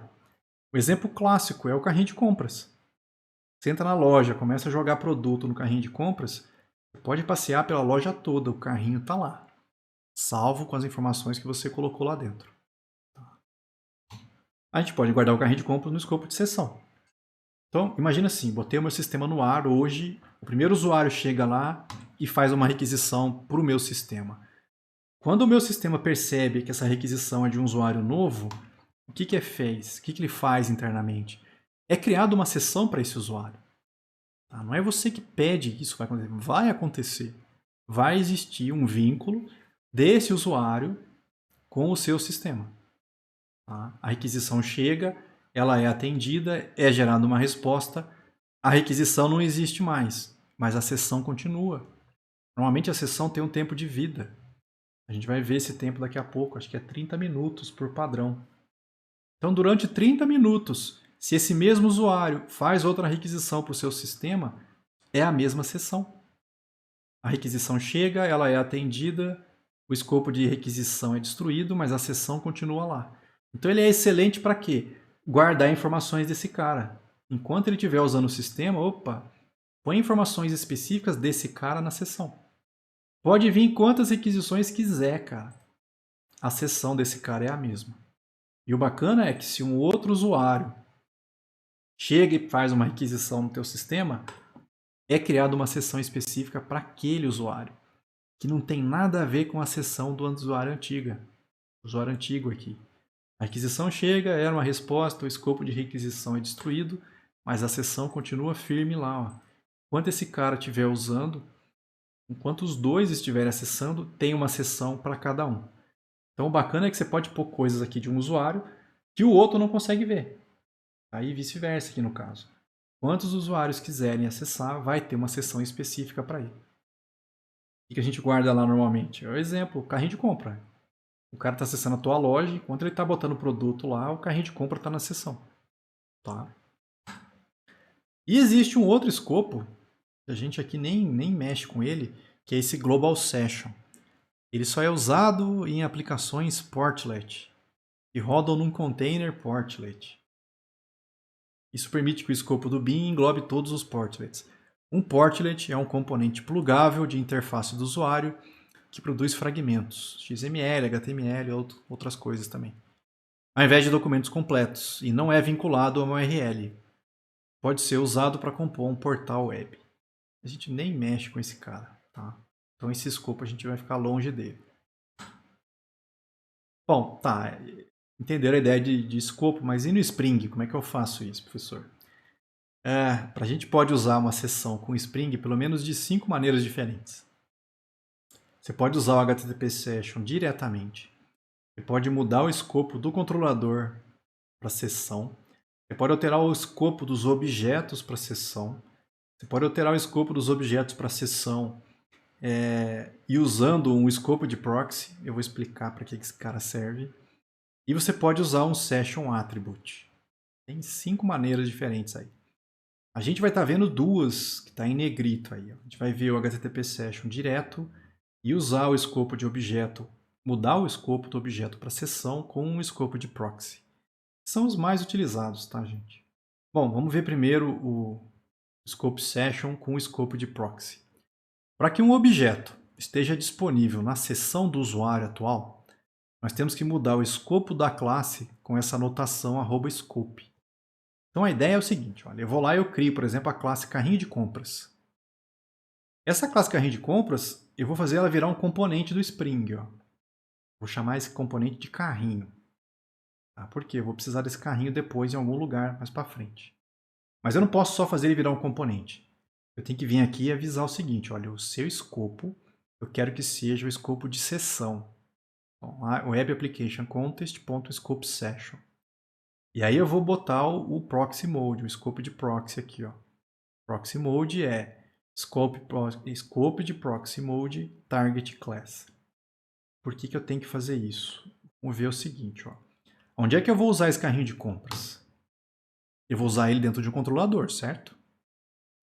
O exemplo clássico é o carrinho de compras. Você entra na loja, começa a jogar produto no carrinho de compras, você pode passear pela loja toda, o carrinho está lá, salvo com as informações que você colocou lá dentro. A gente pode guardar o carrinho de compras no escopo de seção. Então, imagina assim, botei o meu sistema no ar hoje, o primeiro usuário chega lá e faz uma requisição para o meu sistema. Quando o meu sistema percebe que essa requisição é de um usuário novo, o que ele fez? O que ele faz internamente? É criada uma sessão para esse usuário. Tá? Não é você que pede que isso vai acontecer. Vai acontecer. Vai existir um vínculo desse usuário com o seu sistema. Tá? A requisição chega, ela é atendida, é gerada uma resposta, a requisição não existe mais, mas a sessão continua. Normalmente a sessão tem um tempo de vida. A gente vai ver esse tempo daqui a pouco, acho que é 30 minutos por padrão. Então, durante 30 minutos, se esse mesmo usuário faz outra requisição para o seu sistema, é a mesma sessão. A requisição chega, ela é atendida, o escopo de requisição é destruído, mas a sessão continua lá. Então ele é excelente para quê? Guardar informações desse cara. Enquanto ele estiver usando o sistema, põe informações específicas desse cara na sessão. Pode vir quantas requisições quiser, cara. A sessão desse cara é a mesma. E o bacana é que se um outro usuário chega e faz uma requisição no teu sistema, é criada uma sessão específica para aquele usuário, que não tem nada a ver com a sessão do usuário antigo aqui. A requisição chega, era uma resposta, o escopo de requisição é destruído, mas a sessão continua firme lá. Ó. Enquanto esse cara estiver usando, enquanto os dois estiverem acessando, tem uma sessão para cada um. Então o bacana é que você pode pôr coisas aqui de um usuário que o outro não consegue ver. Aí vice-versa aqui no caso. Quantos usuários quiserem acessar, vai ter uma sessão específica para ele. O que a gente guarda lá normalmente? É o exemplo, carrinho de compra. O cara está acessando a tua loja, enquanto ele está botando o produto lá, o carrinho de compra está na seção. Tá? E existe um outro escopo, que a gente aqui nem mexe com ele, que é esse Global Session. Ele só é usado em aplicações Portlet, que rodam num container Portlet. Isso permite que o escopo do BIM englobe todos os portlets. Um portlet é um componente plugável de interface do usuário que produz fragmentos, XML, HTML e outras coisas também, ao invés de documentos completos, e não é vinculado a uma URL. Pode ser usado para compor um portal web. A gente nem mexe com esse cara, tá? Então esse escopo a gente vai ficar longe dele. Bom, tá. Entenderam a ideia de escopo, mas e no Spring? Como é que eu faço isso, professor? A gente pode usar uma sessão com Spring pelo menos de 5 maneiras diferentes. Você pode usar o HTTP Session diretamente. Você pode mudar o escopo do controlador para a sessão. Você pode alterar o escopo dos objetos para a sessão. Você pode alterar o escopo dos objetos para a sessão e usando um escopo de proxy. Eu vou explicar para que esse cara serve. E você pode usar um Session Attribute. Tem 5 maneiras diferentes aí. A gente vai estar vendo duas que está em negrito aí. A gente vai ver o HTTP Session direto e usar o escopo de objeto, mudar o escopo do objeto para sessão com um escopo de proxy. São os mais utilizados, tá, gente? Bom, vamos ver primeiro o scope session com o escopo de proxy. Para que um objeto esteja disponível na seção do usuário atual, nós temos que mudar o escopo da classe com essa anotação @scope. Então a ideia é o seguinte, olha, eu vou lá e eu crio, por exemplo, a classe carrinho de compras. Essa classe carrinho de compras, eu vou fazer ela virar um componente do Spring. Ó. Vou chamar esse componente de carrinho. Tá? Por quê? Eu vou precisar desse carrinho depois em algum lugar mais para frente. Mas eu não posso só fazer ele virar um componente. Eu tenho que vir aqui e avisar o seguinte, olha, o seu escopo eu quero que seja o escopo de sessão. Então, Web Application Context.scope Session. E aí eu vou botar o Proxy Mode, o escopo de proxy aqui, ó. Proxy Mode é scope de Proxy Mode Target Class. Por que eu tenho que fazer isso? Vamos ver o seguinte, ó. Onde é que eu vou usar esse carrinho de compras? Eu vou usar ele dentro de um controlador, certo?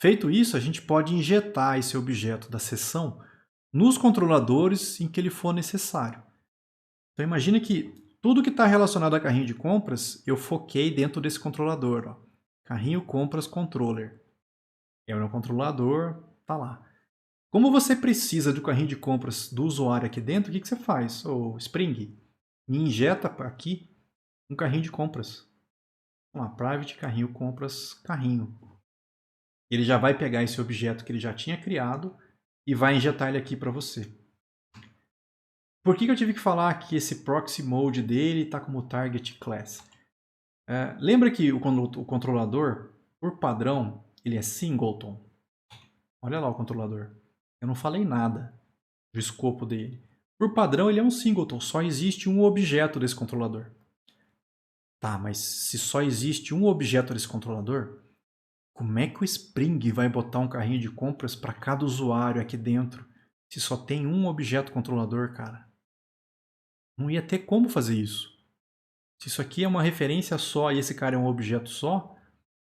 Feito isso, a gente pode injetar esse objeto da sessão nos controladores em que ele for necessário. Então imagine que tudo que está relacionado a carrinho de compras, eu foquei dentro desse controlador. Ó. Carrinho compras controller. É o meu controlador, tá lá. Como você precisa do carrinho de compras do usuário aqui dentro, o que você faz? O Spring me injeta aqui um carrinho de compras. Vamos lá, private carrinho compras carrinho. Ele já vai pegar esse objeto que ele já tinha criado e vai injetar ele aqui para você. Por que eu tive que falar que esse proxy mode dele está como target class? Lembra que o controlador, por padrão, ele é singleton. Olha lá o controlador. Eu não falei nada do escopo dele. Por padrão, ele é um singleton. Só existe um objeto desse controlador. Tá, mas se só existe um objeto desse controlador, como é que o Spring vai botar um carrinho de compras para cada usuário aqui dentro se só tem um objeto controlador, cara? Não ia ter como fazer isso. Se isso aqui é uma referência só e esse cara é um objeto só,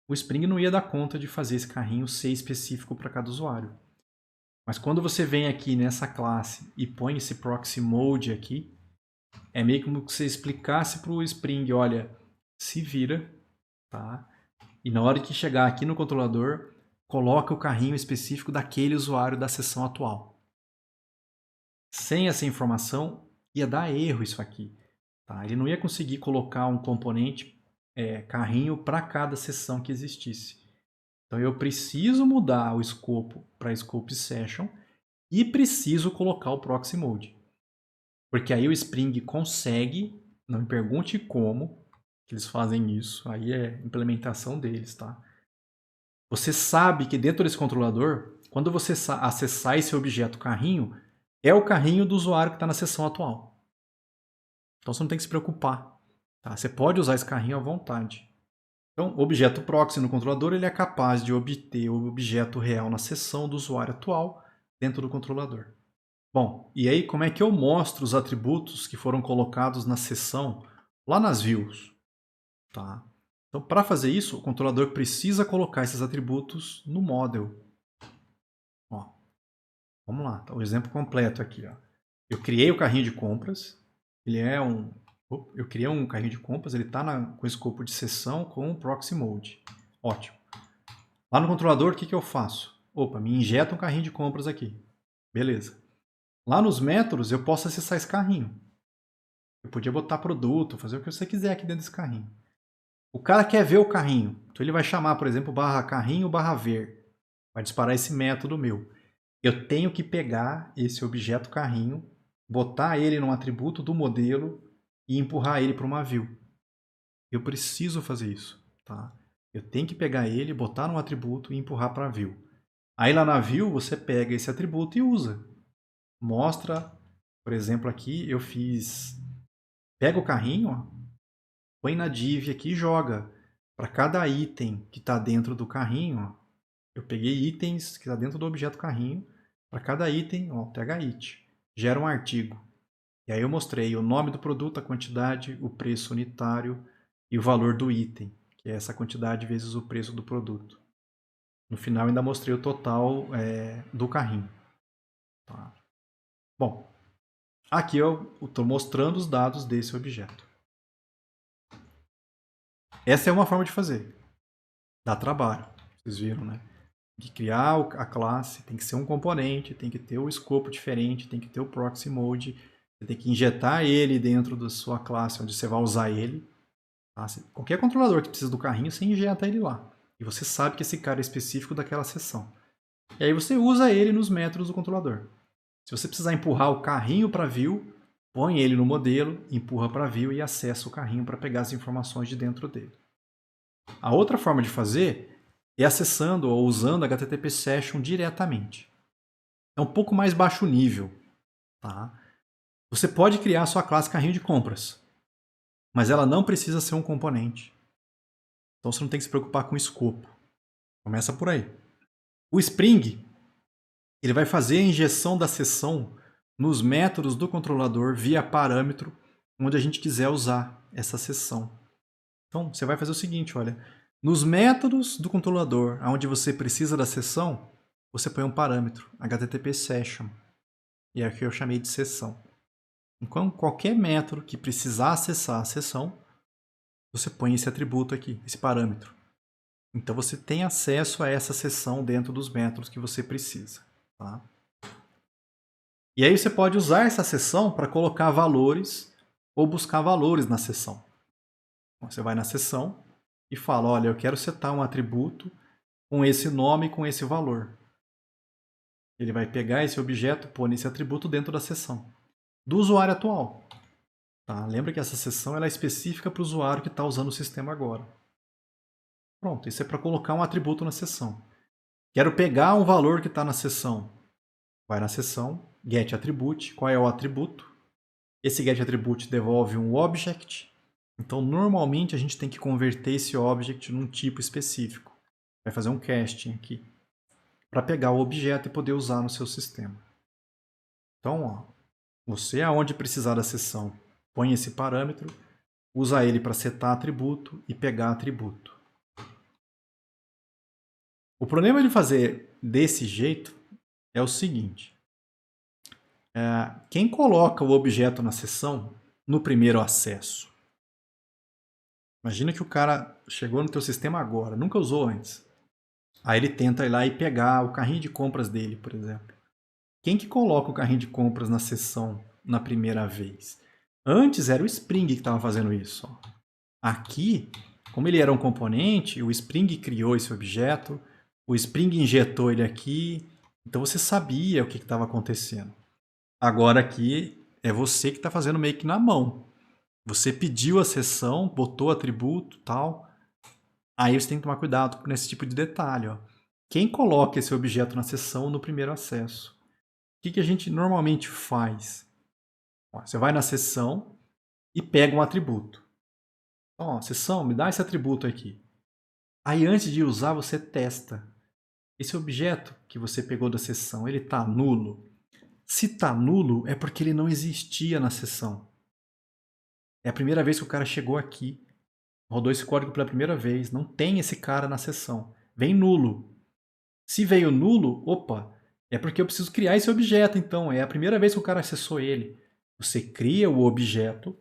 o Spring não ia dar conta de fazer esse carrinho ser específico para cada usuário. Mas quando você vem aqui nessa classe e põe esse proxy mode aqui, é meio como se você explicasse para o Spring, olha, se vira, tá? E na hora que chegar aqui no controlador, coloca o carrinho específico daquele usuário da sessão atual. Sem essa informação, ia dar erro isso aqui. Tá? Ele não ia conseguir colocar um componente carrinho para cada sessão que existisse. Então eu preciso mudar o escopo para scope session e preciso colocar o proxy mode. Porque aí o Spring consegue, não me pergunte como que eles fazem isso, aí é implementação deles, tá? Você sabe que dentro desse controlador, quando você acessar esse objeto carrinho, é o carrinho do usuário que está na sessão atual. Então você não tem que se preocupar. Tá? Você pode usar esse carrinho à vontade. Então, o objeto proxy no controlador ele é capaz de obter o objeto real na sessão do usuário atual dentro do controlador. Bom, e aí como é que eu mostro os atributos que foram colocados na sessão lá nas views? Tá? Então, para fazer isso, o controlador precisa colocar esses atributos no model. Ó, vamos lá, tá? O exemplo completo aqui. Ó. Eu criei o carrinho de compras, ele é eu criei um carrinho de compras, ele está com escopo de sessão com o proxy mode. Ótimo. Lá no controlador, o que eu faço? Opa, me injeta um carrinho de compras aqui. Beleza. Lá nos métodos, eu posso acessar esse carrinho. Eu podia botar produto, fazer o que você quiser aqui dentro desse carrinho. O cara quer ver o carrinho. Então ele vai chamar, por exemplo, barra carrinho barra ver. Vai disparar esse método meu. Eu tenho que pegar esse objeto carrinho, botar ele num atributo do modelo e empurrar ele para uma view. Eu preciso fazer isso. Tá? Eu tenho que pegar ele, botar num atributo e empurrar para a view. Aí lá na view você pega esse atributo e usa. Mostra, por exemplo, aqui eu fiz... Pega o carrinho, ó, põe na div aqui e joga. Para cada item que está dentro do carrinho, ó, eu peguei itens que está dentro do objeto carrinho. Para cada item, ó, pega it. Gera um artigo. E aí eu mostrei o nome do produto, a quantidade, o preço unitário e o valor do item, que é essa quantidade vezes o preço do produto. No final ainda mostrei o total do carrinho. Tá. Bom, aqui eu estou mostrando os dados desse objeto. Essa é uma forma de fazer. Dá trabalho, vocês viram, né? De criar a classe, tem que ser um componente, tem que ter o escopo diferente, tem que ter o proxy mode, você tem que injetar ele dentro da sua classe onde você vai usar ele. Tá? Qualquer controlador que precisa do carrinho, você injeta ele lá. E você sabe que esse cara é específico daquela seção. E aí você usa ele nos métodos do controlador. Se você precisar empurrar o carrinho para a view, põe ele no modelo, empurra para a view e acessa o carrinho para pegar as informações de dentro dele. A outra forma de fazer é acessando ou usando HTTP Session diretamente. é um pouco mais baixo nível. Tá? Você pode criar a sua classe carrinho de compras, mas ela não precisa ser um componente. Então você não tem que se preocupar com o escopo. Começa por aí. O Spring, ele vai fazer a injeção da seção nos métodos do controlador via parâmetro, onde a gente quiser usar essa seção. Então você vai fazer o seguinte, olha, nos métodos do controlador, onde você precisa da seção, você põe um parâmetro, HTTP session, e é o que eu chamei de seção. Então, qualquer método que precisar acessar a seção, você põe esse atributo aqui, esse parâmetro. Então você tem acesso a essa seção dentro dos métodos que você precisa. Tá? E aí você pode usar essa seção para colocar valores ou buscar valores na seção. Você vai na seção e fala, olha, eu quero setar um atributo com esse nome e com esse valor. Ele vai pegar esse objeto e pôr esse atributo dentro da seção do usuário atual. Tá? Lembra que essa seção ela é específica para o usuário que está usando o sistema agora. Pronto, isso é para colocar um atributo na seção. Quero pegar um valor que está na seção. Vai na seção, getAttribute, qual é o atributo? Esse getAttribute devolve um object. Então, normalmente, a gente tem que converter esse object num tipo específico. Vai fazer um casting aqui, para pegar o objeto e poder usar no seu sistema. Então, ó, você, aonde precisar da seção, põe esse parâmetro, usa ele para setar atributo e pegar atributo. O problema de fazer desse jeito é o seguinte. Quem coloca o objeto na seção no primeiro acesso? Imagina que o cara chegou no teu sistema agora, nunca usou antes. Aí ele tenta ir lá e pegar o carrinho de compras dele, por exemplo. Quem que coloca o carrinho de compras na seção na primeira vez? Antes era o Spring que estava fazendo isso. Ó. Aqui, como ele era um componente, o Spring criou esse objeto, o Spring injetou ele aqui, então você sabia o que estava acontecendo. Agora aqui é você que está fazendo meio que na mão. Você pediu a seção, botou atributo tal. Aí você tem que tomar cuidado nesse tipo de detalhe. Ó. Quem coloca esse objeto na seção no primeiro acesso? O que a gente normalmente faz? Ó, você vai na seção e pega um atributo. Ó, seção, me dá esse atributo aqui. Aí antes de usar, você testa. Esse objeto que você pegou da seção, ele está nulo? Se está nulo, é porque ele não existia na seção. É a primeira vez que o cara chegou aqui, rodou esse código pela primeira vez, não tem esse cara na seção. Vem nulo. Se veio nulo, opa, é porque eu preciso criar esse objeto, então. É a primeira vez que o cara acessou ele. Você cria o objeto,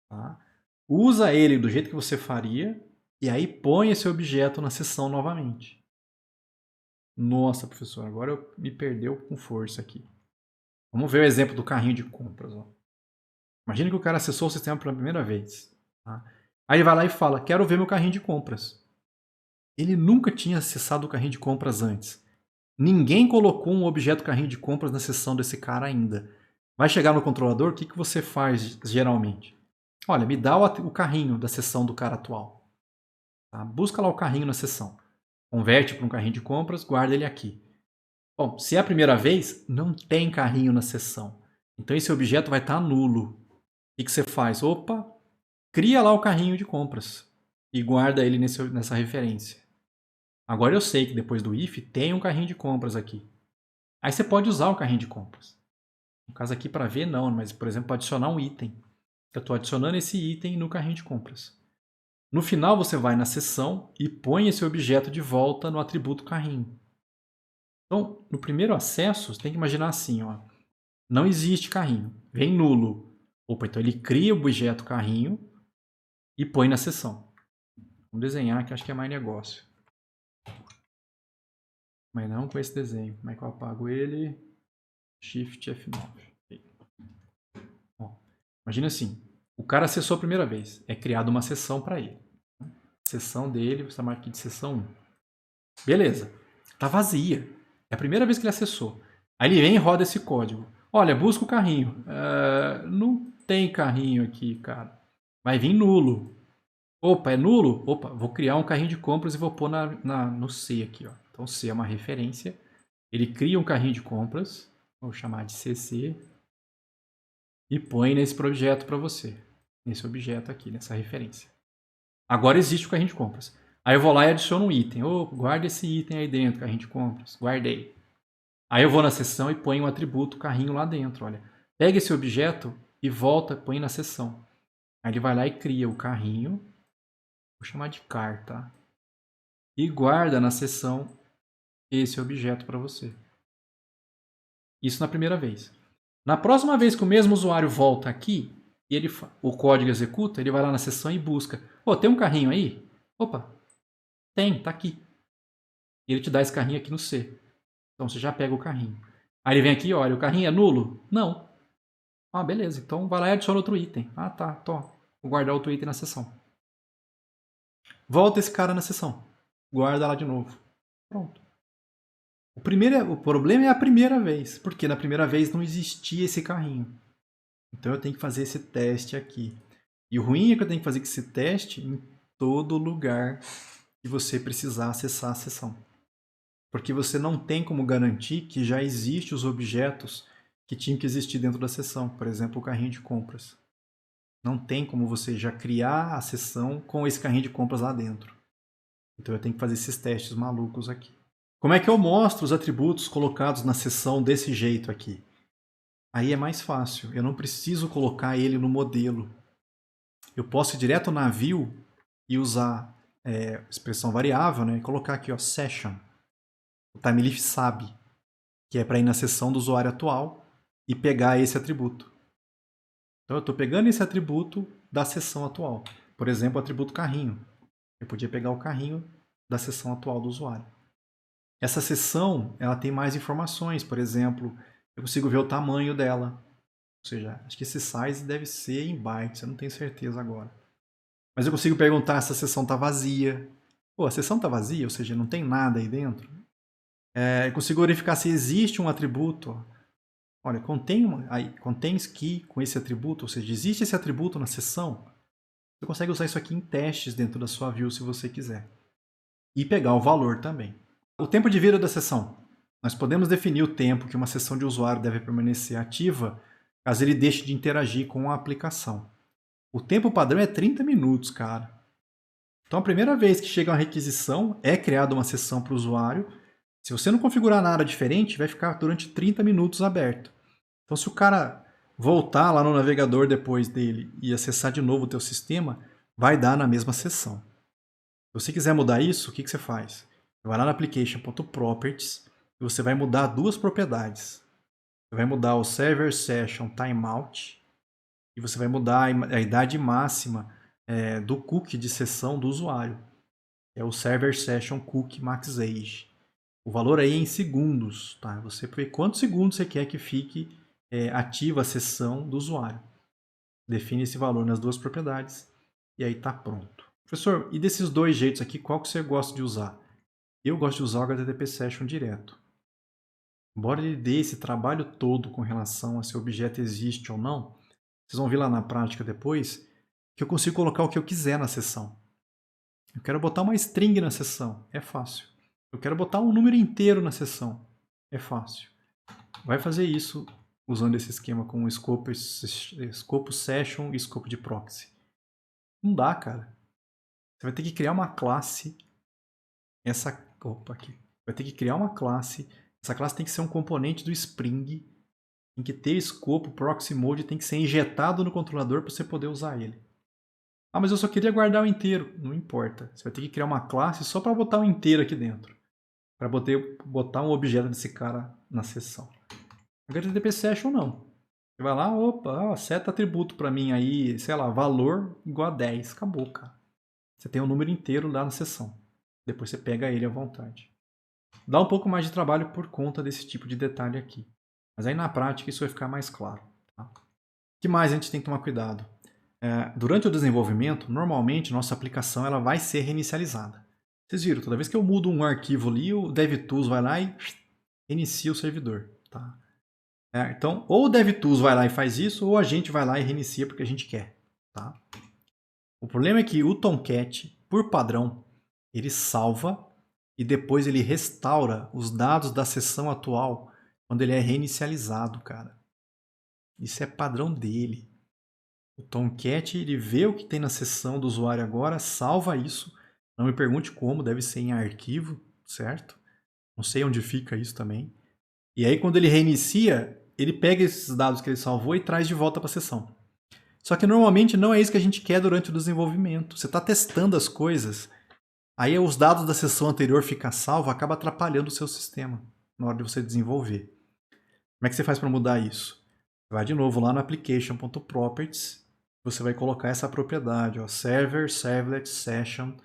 tá? Usa ele do jeito que você faria, e aí põe esse objeto na seção novamente. Nossa, professor, agora eu me perdeu com força aqui. Vamos ver o exemplo do carrinho de compras. Ó. Imagina que o cara acessou o sistema pela primeira vez. Tá? Aí ele vai lá e fala, quero ver meu carrinho de compras. Ele nunca tinha acessado o carrinho de compras antes. Ninguém colocou um objeto carrinho de compras na seção desse cara ainda. Vai chegar no controlador, o que você faz geralmente? Olha, me dá o carrinho da seção do cara atual. Tá? Busca lá o carrinho na seção. Converte para um carrinho de compras, guarda ele aqui. Bom, se é a primeira vez, não tem carrinho na seção. Então esse objeto vai estar nulo. O que você faz? Opa, cria lá o carrinho de compras e guarda ele nessa referência. Agora eu sei que depois do if tem um carrinho de compras aqui. Aí você pode usar o carrinho de compras. No caso aqui para ver não, mas por exemplo para adicionar um item. Eu estou adicionando esse item no carrinho de compras. No final você vai na seção e põe esse objeto de volta no atributo carrinho. Então, no primeiro acesso, você tem que imaginar assim, ó, não existe carrinho, vem nulo. Opa, então ele cria o objeto carrinho e põe na seção. Vamos desenhar que acho que é mais negócio. Mas não com esse desenho. Como é que eu apago ele? Shift F9. Ó, imagina assim, o cara acessou a primeira vez, é criada uma seção para ele. A seção dele, você marca aqui de seção 1. Beleza, tá vazia. É a primeira vez que ele acessou. Aí ele vem e roda esse código. Olha, busca o carrinho. Não tem carrinho aqui, cara. Vai vir nulo. Opa, é nulo? Opa, vou criar um carrinho de compras e vou pôr no C aqui. Ó. Então C é uma referência. Ele cria um carrinho de compras Vou chamar de CC e põe nesse projeto para você. Nesse objeto aqui, nessa referência. Agora existe o carrinho de compras. Aí eu vou lá e adiciono um item. Guarda esse item aí dentro, carrinho de compras. Guardei. Aí eu vou na seção e ponho um atributo carrinho lá dentro. Olha, pega esse objeto e volta, põe na seção. Aí ele vai lá e cria o carrinho. Vou chamar de car, tá? E guarda na seção esse objeto para você. Isso na primeira vez. Na próxima vez que o mesmo usuário volta aqui, e o código executa, ele vai lá na seção e busca. Tem um carrinho aí? Opa, tem, tá aqui. E ele te dá esse carrinho aqui no C. Então você já pega o carrinho. Aí ele vem aqui, olha, o carrinho é nulo? Não. Ah, beleza. Então vai lá e adiciona outro item. Ah, tá. Vou guardar outro item na seção. Volta esse cara na seção. Guarda lá de novo. Pronto. O problema é a primeira vez. Porque na primeira vez não existia esse carrinho. Então eu tenho que fazer esse teste aqui. E o ruim é que eu tenho que fazer esse teste em todo lugar que você precisar acessar a seção. Porque você não tem como garantir que já existem os objetos que tinham que existir dentro da seção. Por exemplo, o carrinho de compras. Não tem como você já criar a seção com esse carrinho de compras lá dentro. Então eu tenho que fazer esses testes malucos aqui. Como é que eu mostro os atributos colocados na seção desse jeito aqui? Aí é mais fácil. Eu não preciso colocar ele no modelo. Eu posso ir direto na view e usar expressão variável, né? E colocar aqui, ó, session. O TimeLeaf sabe que é para ir na seção do usuário atual e pegar esse atributo. Então eu estou pegando esse atributo da seção atual. Por exemplo, o atributo carrinho. Eu podia pegar o carrinho da seção atual do usuário. Essa seção ela tem mais informações. Por exemplo, eu consigo ver o tamanho dela. Ou seja, acho que esse size deve ser em bytes, eu não tenho certeza agora. Mas eu consigo perguntar se a seção está vazia. A seção está vazia, ou seja, não tem nada aí dentro. Eu consigo verificar se existe um atributo. Olha, contains key com esse atributo, ou seja, existe esse atributo na seção. Você consegue usar isso aqui em testes dentro da sua view se você quiser. E pegar o valor também. O tempo de vida da sessão. Nós podemos definir o tempo que uma sessão de usuário deve permanecer ativa caso ele deixe de interagir com a aplicação. O tempo padrão é 30 minutos, cara. Então, a primeira vez que chega uma requisição, é criada uma sessão para o usuário. Se você não configurar nada diferente, vai ficar durante 30 minutos aberto. Então, se o cara voltar lá no navegador depois dele e acessar de novo o teu sistema, vai dar na mesma sessão. Se você quiser mudar isso, o que você faz? Você vai lá no application.properties e você vai mudar duas propriedades. Você vai mudar o server session timeout e você vai mudar a idade máxima do cookie de sessão do usuário. É o server session cookie max age. O valor aí é em segundos, tá? Você vê quantos segundos você quer que fique ativa a sessão do usuário. Define esse valor nas duas propriedades e aí está pronto. Professor, e desses dois jeitos aqui, qual que você gosta de usar? Eu gosto de usar o HTTP Session direto. Embora ele dê esse trabalho todo com relação a se o objeto existe ou não, vocês vão ver lá na prática depois que eu consigo colocar o que eu quiser na sessão. Eu quero botar uma string na sessão, é fácil. Eu quero botar um número inteiro na sessão, é fácil. Vai fazer isso usando esse esquema com o escopo session e escopo de proxy. Não dá, cara. Você vai ter que criar uma classe. Vai ter que criar uma classe. Essa classe tem que ser um componente do Spring. Tem que ter escopo, proxy mode, tem que ser injetado no controlador para você poder usar ele. Ah, mas eu só queria guardar o inteiro. Não importa. Você vai ter que criar uma classe só para botar o inteiro aqui dentro. Para poder botar um objeto desse cara na sessão. HTTP Session não. Você vai lá, seta atributo para mim aí, sei lá, valor igual a 10. Acabou, cara. Você tem o número inteiro lá na sessão. Depois você pega ele à vontade. Dá um pouco mais de trabalho por conta desse tipo de detalhe aqui. Mas aí na prática isso vai ficar mais claro. Tá? O que mais a gente tem que tomar cuidado? Durante o desenvolvimento, normalmente nossa aplicação ela vai ser reinicializada. Vocês viram, toda vez que eu mudo um arquivo ali, o DevTools vai lá e reinicia o servidor. Tá? Então, ou o DevTools vai lá e faz isso, ou a gente vai lá e reinicia porque a gente quer. Tá? O problema é que o Tomcat, por padrão, ele salva e depois ele restaura os dados da sessão atual quando ele é reinicializado, cara. Isso é padrão dele. O Tomcat, ele vê o que tem na seção do usuário agora, salva isso. Não me pergunte como, deve ser em arquivo, certo? Não sei onde fica isso também. E aí, quando ele reinicia, ele pega esses dados que ele salvou e traz de volta para a sessão. Só que normalmente não é isso que a gente quer durante o desenvolvimento. Você está testando as coisas, aí os dados da sessão anterior ficam salvos, acaba atrapalhando o seu sistema na hora de você desenvolver. Como é que você faz para mudar isso? Vai de novo lá no application.properties, você vai colocar essa propriedade, ó, server, servlet, session,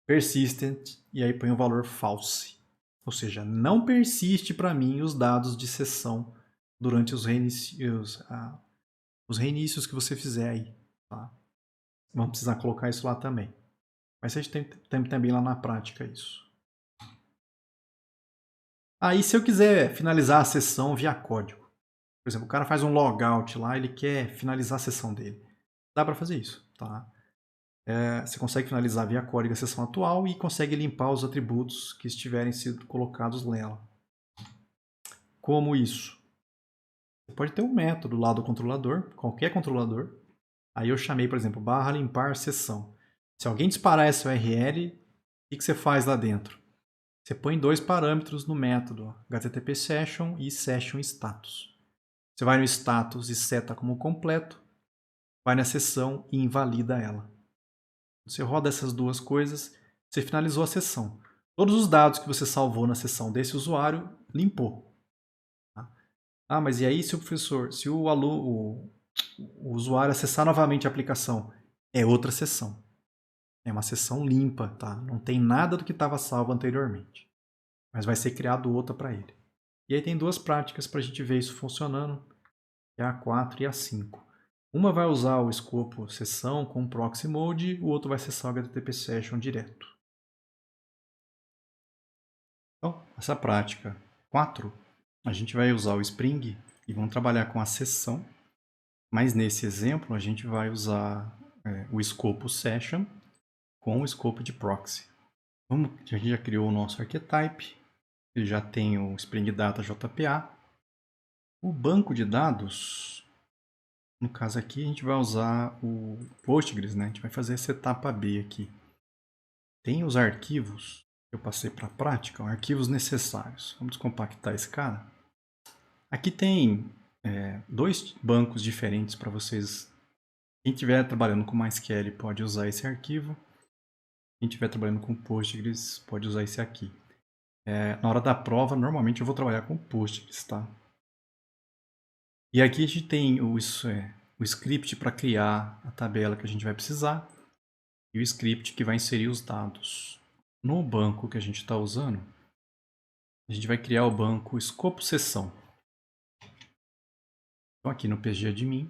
persistent, e aí põe o valor false. Ou seja, não persiste para mim os dados de sessão durante os reinicios que você fizer aí. Tá? Vamos precisar colocar isso lá também. Mas a gente tem também lá na prática isso. Aí se eu quiser finalizar a sessão via código, por exemplo, o cara faz um logout lá, ele quer finalizar a sessão dele. Dá para fazer isso, tá? Você consegue finalizar via código a sessão atual e consegue limpar os atributos que estiverem sido colocados nela. Como isso? Você pode ter um método lá do controlador, qualquer controlador. Aí eu chamei, por exemplo, barra limpar sessão. Se alguém disparar essa URL, o que você faz lá dentro? Você põe dois parâmetros no método, HTTP session e session status. Você vai no status e seta como completo, vai na sessão e invalida ela. Você roda essas duas coisas, você finalizou a sessão. Todos os dados que você salvou na sessão desse usuário, limpou. Tá? Ah, mas e aí se o professor, se o aluno, o usuário acessar novamente a aplicação, é outra sessão. É uma sessão limpa, tá? Não tem nada do que estava salvo anteriormente. Mas vai ser criado outra para ele. E aí tem duas práticas para a gente ver isso funcionando, que é a 4 e a 5. Uma vai usar o escopo sessão com proxy mode, o outro vai acessar o HTTP session direto. Então, essa prática 4, a gente vai usar o Spring e vamos trabalhar com a sessão, mas nesse exemplo a gente vai usar o escopo session com o escopo de proxy. A gente já criou o nosso archetype, ele já tem o Spring Data JPA. O banco de dados, no caso aqui, a gente vai usar o Postgres, né? A gente vai fazer essa etapa B aqui. Tem os arquivos que eu passei para a prática, arquivos necessários. Vamos descompactar esse cara. Aqui tem dois bancos diferentes para vocês. Quem estiver trabalhando com MySQL pode usar esse arquivo. Quem estiver trabalhando com Postgres pode usar esse aqui. Na hora da prova, normalmente eu vou trabalhar com Postgres, tá? E aqui a gente tem o script para criar a tabela que a gente vai precisar e o script que vai inserir os dados. No banco que a gente está usando, a gente vai criar o banco escopo sessão. Então aqui no pgadmin,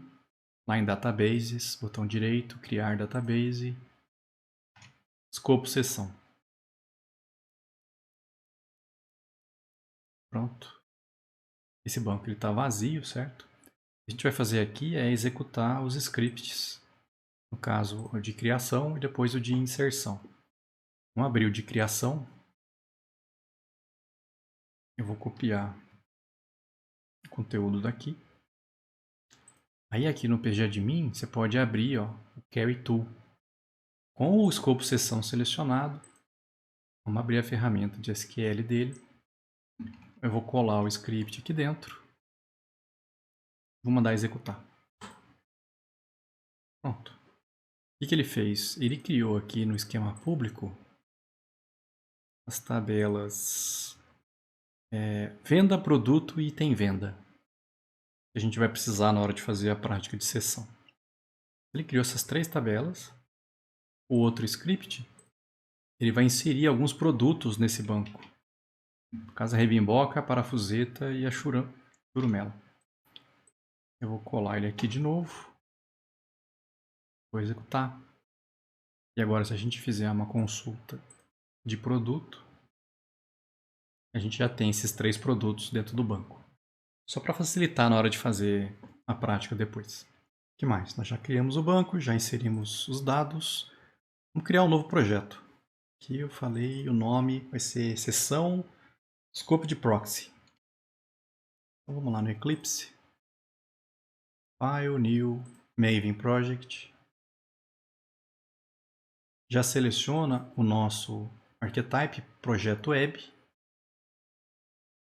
lá em databases, botão direito, criar database, escopo sessão. Pronto. Esse banco está vazio, certo? O que a gente vai fazer aqui é executar os scripts. No caso, o de criação e depois o de inserção. Vamos abrir o de criação. Eu vou copiar o conteúdo daqui. Aí aqui no pgadmin, você pode abrir o Carry Tool. Com o escopo sessão selecionado, vamos abrir a ferramenta de SQL dele. Eu vou colar o script aqui dentro. Vou mandar executar. Pronto. O que ele fez? Ele criou aqui no esquema público as tabelas venda, produto e item venda. Que a gente vai precisar na hora de fazer a prática de sessão. Ele criou essas três tabelas. O outro script, ele vai inserir alguns produtos nesse banco. No caso, a rebimboca, a parafuseta e a churumela. Eu vou colar ele aqui de novo. Vou executar. E agora, se a gente fizer uma consulta de produto, a gente já tem esses três produtos dentro do banco. Só para facilitar na hora de fazer a prática depois. O que mais? Nós já criamos o banco, já inserimos os dados. Vamos criar um novo projeto. Aqui eu falei, o nome vai ser sessão Scope de Proxy. Então vamos lá no Eclipse. File, New, Maven Project. Já seleciona o nosso archetype, projeto web.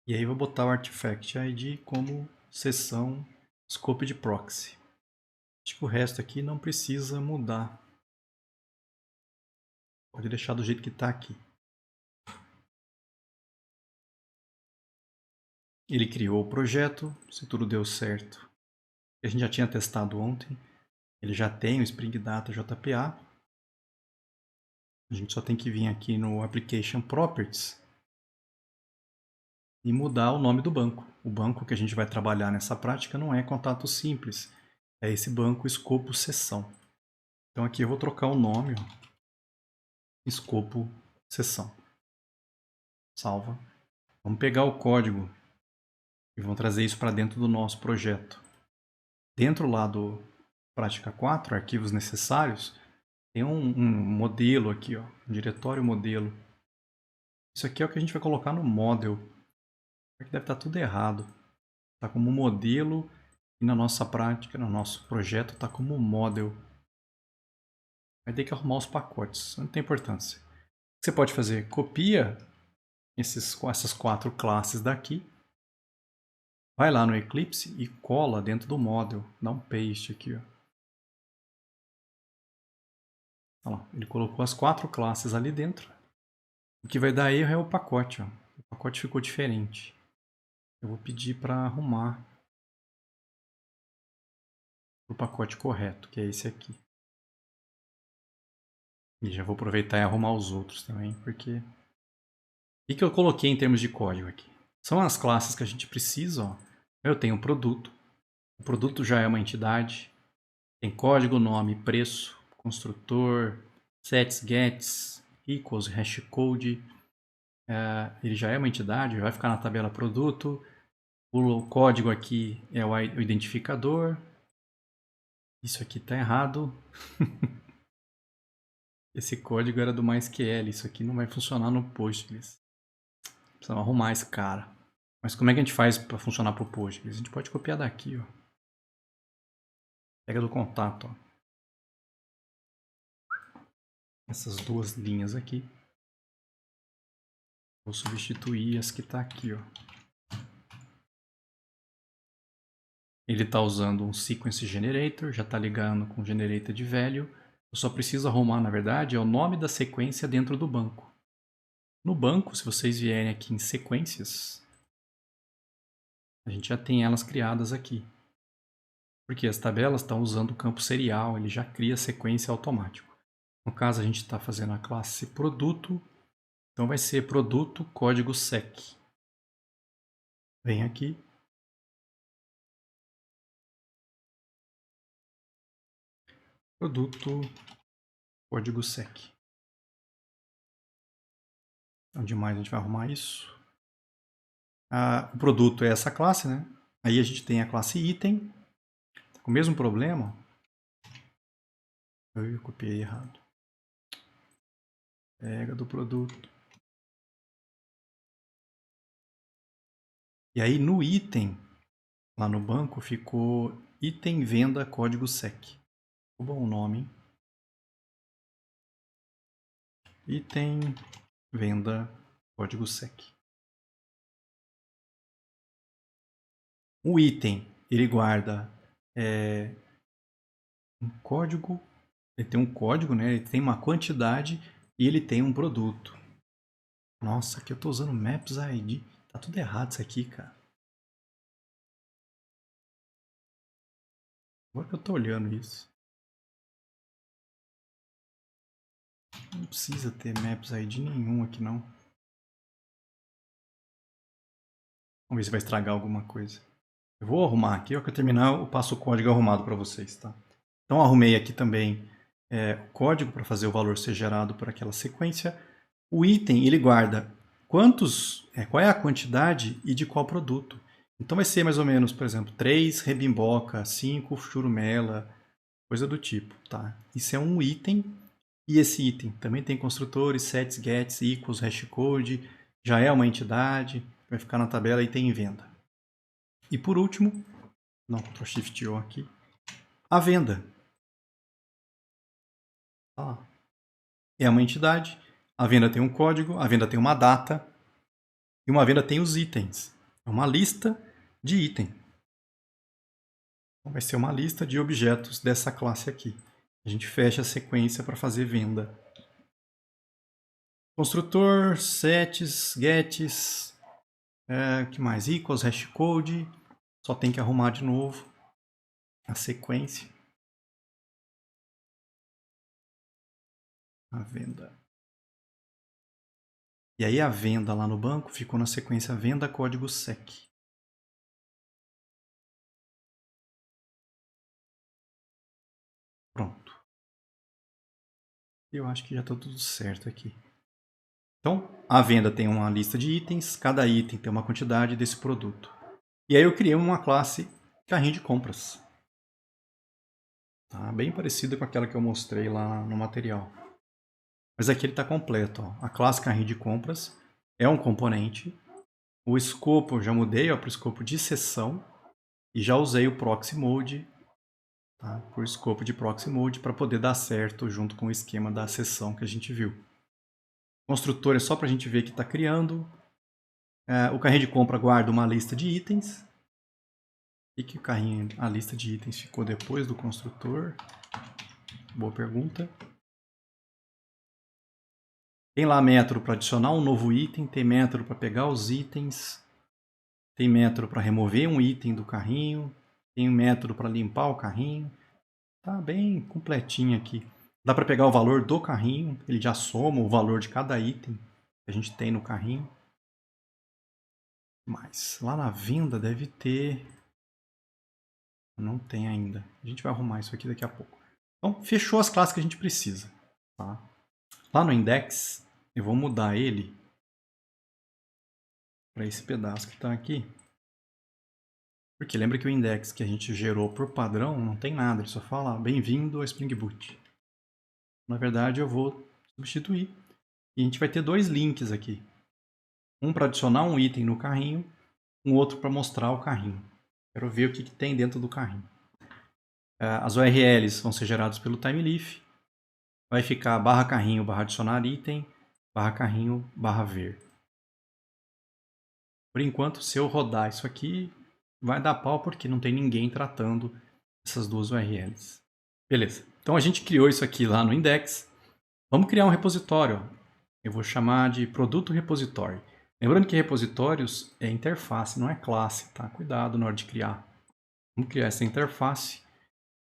E aí vou botar o Artifact ID como seção scope de proxy. Acho que o resto aqui não precisa mudar. Pode deixar do jeito que está aqui. Ele criou o projeto, se tudo deu certo. A gente já tinha testado ontem. Ele já tem o Spring Data JPA. A gente só tem que vir aqui no Application Properties e mudar o nome do banco. O banco que a gente vai trabalhar nessa prática não é contato simples. É esse banco escopo sessão. Então aqui eu vou trocar o nome, ó, escopo sessão. Salva. Vamos pegar o código e vamos trazer isso para dentro do nosso projeto. Dentro lá do prática 4, arquivos necessários, tem um modelo aqui, ó, um diretório modelo. Isso aqui é o que a gente vai colocar no model. Aqui deve estar tudo errado. Está como modelo e na nossa prática, no nosso projeto, está como model. Vai ter que arrumar os pacotes, não tem importância. O que você pode fazer? Copia essas 4 classes daqui. Vai lá no Eclipse e cola dentro do model. Dá um paste aqui, ó. Olha lá, ele colocou as 4 classes ali dentro. O que vai dar erro é o pacote, ó. O pacote ficou diferente. Eu vou pedir para arrumar o pacote correto, que é esse aqui. E já vou aproveitar e arrumar os outros também, porque... O que eu coloquei em termos de código aqui? São as classes que a gente precisa, ó. Eu tenho um produto. O produto já é uma entidade. Tem código, nome, preço, construtor, sets, gets, equals, hashcode. Ele já é uma entidade, vai ficar na tabela produto. O código aqui é o identificador. Isso aqui está errado. Esse código era do MySQL. Isso aqui não vai funcionar no Postgres. Precisamos arrumar esse cara. Mas como é que a gente faz para funcionar para o Postgres? A gente pode copiar daqui, ó. Pega do contato, ó. Essas 2 linhas aqui. Vou substituir as que está aqui, ó. Ele está usando um Sequence Generator, já está ligando com o Generator de Value. Eu só preciso arrumar, na verdade, é o nome da sequência dentro do banco. No banco, se vocês vierem aqui em sequências, a gente já tem elas criadas aqui. Porque as tabelas estão usando o campo serial, ele já cria sequência automático. No caso, a gente está fazendo a classe produto, então vai ser produto código sec. Vem aqui. Produto código sec. Onde mais a gente vai arrumar isso? O produto é essa classe, né? Aí a gente tem a classe item. Tá com o mesmo problema. Eu copiei errado. Pega do produto. E aí no item, lá no banco, ficou item venda código sec. Ficou bom o nome, hein? Item venda código sec. O item, ele guarda um código, ele tem um código, né? Ele tem uma quantidade e ele tem um produto. Nossa, aqui eu estou usando Maps ID. Tá tudo errado isso aqui, cara. Agora que eu estou olhando isso. Não precisa ter Maps ID nenhum aqui, não. Vamos ver se vai estragar alguma coisa. Eu vou arrumar aqui, ó, que eu terminar eu passo o código arrumado para vocês, tá? Então arrumei aqui também o código para fazer o valor ser gerado por aquela sequência. O item, ele guarda qual é a quantidade e de qual produto. Então vai ser mais ou menos, por exemplo, 3 rebimboca, 5 churumela, coisa do tipo, tá? Isso é um item, e esse item também tem construtores, sets, gets, equals, hashcode, já é uma entidade, vai ficar na tabela item em venda. E por último, não, Ctrl Shift O aqui, a venda. É uma entidade, a venda tem um código, a venda tem uma data e uma venda tem os itens. É uma lista de item. Então vai ser uma lista de objetos dessa classe aqui. A gente fecha a sequência para fazer venda. Construtor, sets, gets, que mais? Equals, hashcode. Só tem que arrumar de novo a sequência. A venda. E aí a venda lá no banco ficou na sequência venda código sec. Pronto. Eu acho que já está tudo certo aqui. Então, a venda tem uma lista de itens, cada item tem uma quantidade desse produto. E aí eu criei uma classe carrinho de compras. Tá? Bem parecida com aquela que eu mostrei lá no material. Mas aqui ele está completo. Ó. A classe carrinho de compras é um componente. O escopo eu já mudei para o escopo de sessão. E já usei o proxy mode, tá? Por escopo de proxy mode, para poder dar certo junto com o esquema da sessão que a gente viu. Construtor é só para a gente ver que está criando. O carrinho de compra guarda uma lista de itens. E que a lista de itens ficou depois do construtor? Boa pergunta. Tem lá método para adicionar um novo item, tem método para pegar os itens, tem método para remover um item do carrinho, tem um método para limpar o carrinho. Tá bem completinho aqui. Dá para pegar o valor do carrinho, ele já soma o valor de cada item que a gente tem no carrinho. Mas lá na venda deve ter... Não tem ainda. A gente vai arrumar isso aqui daqui a pouco. Então, fechou as classes que a gente precisa. Tá? Lá no index, eu vou mudar ele para esse pedaço que está aqui. Porque lembra que o index que a gente gerou por padrão não tem nada. Ele só fala bem-vindo ao Spring Boot. Na verdade, eu vou substituir. E a gente vai ter dois links aqui. Um para adicionar um item no carrinho, um outro para mostrar o carrinho. Quero ver o que tem dentro do carrinho. As URLs vão ser geradas pelo TimeLeaf. Vai ficar barra carrinho, barra adicionar item, barra carrinho, barra ver. Por enquanto, se eu rodar isso aqui, vai dar pau porque não tem ninguém tratando essas duas URLs. Beleza. Então a gente criou isso aqui lá no index. Vamos criar um repositório. Eu vou chamar de produto repositório. Lembrando que repositórios é interface, não é classe, tá? Cuidado na hora de criar. Vamos criar essa interface.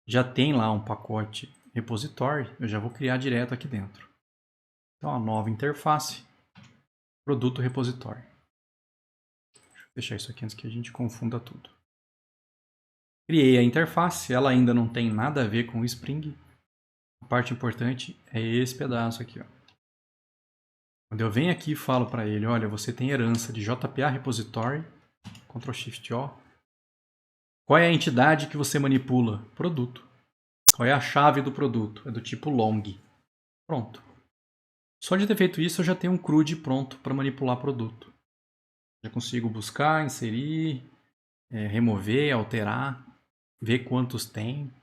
Já tem lá um pacote repositório, eu já vou criar direto aqui dentro. Então, a nova interface, produto repositório. Deixa eu fechar isso aqui antes que a gente confunda tudo. Criei a interface, ela ainda não tem nada a ver com o Spring. A parte importante é esse pedaço aqui, ó. Quando eu venho aqui e falo para ele, olha, você tem herança de JPA Repository, Ctrl Shift O. Qual é a entidade que você manipula? Produto. Qual é a chave do produto? É do tipo long. Pronto. Só de ter feito isso, eu já tenho um CRUD pronto para manipular produto. Já consigo buscar, inserir, remover, alterar, ver quantos tem.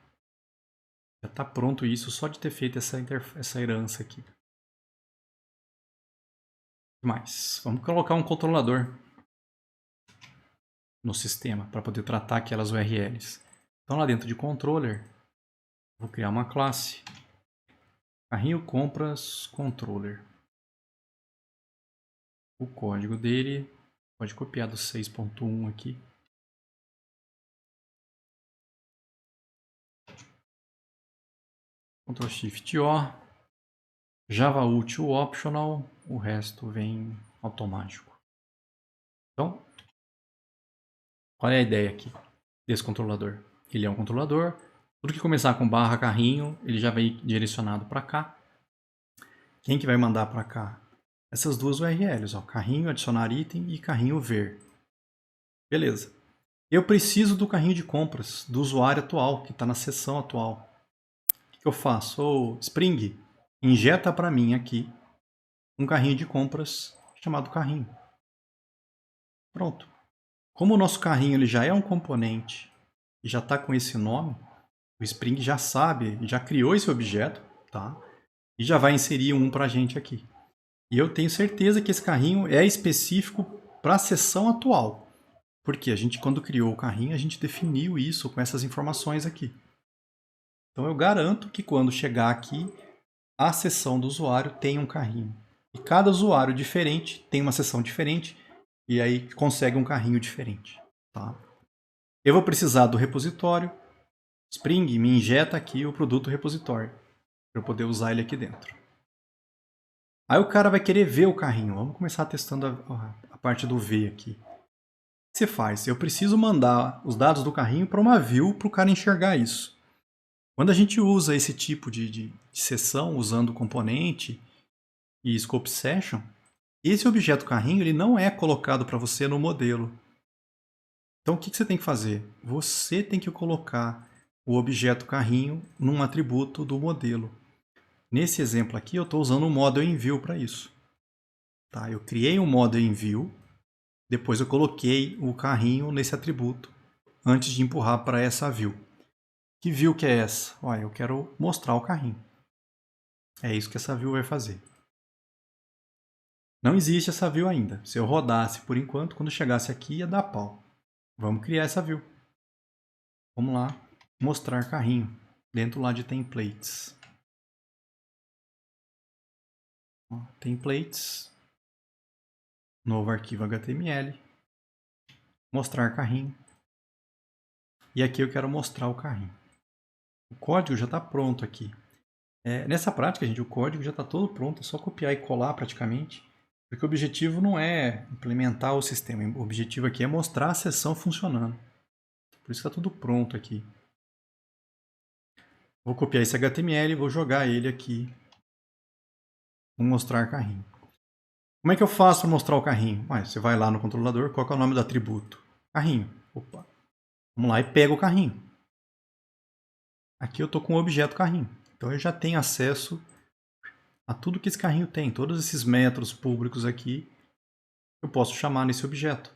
Já está pronto isso só de ter feito essa herança aqui. O que mais? Vamos colocar um controlador no sistema para poder tratar aquelas URLs. Então lá dentro de controller, vou criar uma classe. Carrinho compras controller. O código dele, pode copiar do 6.1 aqui. Ctrl Shift O. Java Util Optional, o resto vem automático. Então, qual é a ideia aqui desse controlador? Ele é um controlador. Tudo que começar com barra carrinho, ele já vem direcionado para cá. Quem que vai mandar para cá? Essas duas URLs, ó, carrinho adicionar item e carrinho ver. Beleza. Eu preciso do carrinho de compras do usuário atual, que está na seção atual. O que eu faço? Spring, injeta para mim aqui um carrinho de compras chamado carrinho. Pronto. Como o nosso carrinho ele já é um componente e já está com esse nome, o Spring já sabe, já criou esse objeto, tá? E já vai inserir um para a gente aqui. E eu tenho certeza que esse carrinho é específico para a seção atual. Porque a gente, quando criou o carrinho, a gente definiu isso com essas informações aqui. Então eu garanto que quando chegar aqui, a seção do usuário tem um carrinho. E cada usuário diferente tem uma seção diferente e aí consegue um carrinho diferente. Tá? Eu vou precisar do repositório. Spring me injeta aqui o produto repositório para eu poder usar ele aqui dentro. Aí o cara vai querer ver o carrinho. Vamos começar testando a parte do ver aqui. O que você faz? Eu preciso mandar os dados do carrinho para uma view para o cara enxergar isso. Quando a gente usa esse tipo de seção usando componente e scope session, esse objeto carrinho ele não é colocado para você no modelo. Então o que você tem que fazer? Você tem que colocar o objeto carrinho num atributo do modelo. Nesse exemplo aqui eu estou usando o model enview para isso. Tá? Eu criei um model enview, depois eu coloquei o carrinho nesse atributo antes de empurrar para essa view. Que view que é essa? Olha, eu quero mostrar o carrinho. É isso que essa view vai fazer. Não existe essa view ainda. Se eu rodasse por enquanto, quando chegasse aqui ia dar pau. Vamos criar essa view. Vamos lá, mostrar carrinho, dentro lá de templates. Ó, templates, novo arquivo HTML, mostrar carrinho. E aqui eu quero mostrar o carrinho. O código já está pronto aqui. Nessa prática, gente, o código já está todo pronto, é só copiar e colar praticamente. Porque o objetivo não é implementar o sistema, o objetivo aqui é mostrar a seção funcionando. Por isso está tudo pronto aqui. Vou copiar esse HTML e vou jogar ele aqui. Vou mostrar carrinho. Como é que eu faço para mostrar o carrinho? Você vai lá no controlador, qual é o nome do atributo? Carrinho. Opa. Vamos lá e pega o carrinho. Aqui eu estou com o objeto carrinho. Então eu já tenho acesso a tudo que esse carrinho tem. Todos esses métodos públicos aqui eu posso chamar nesse objeto.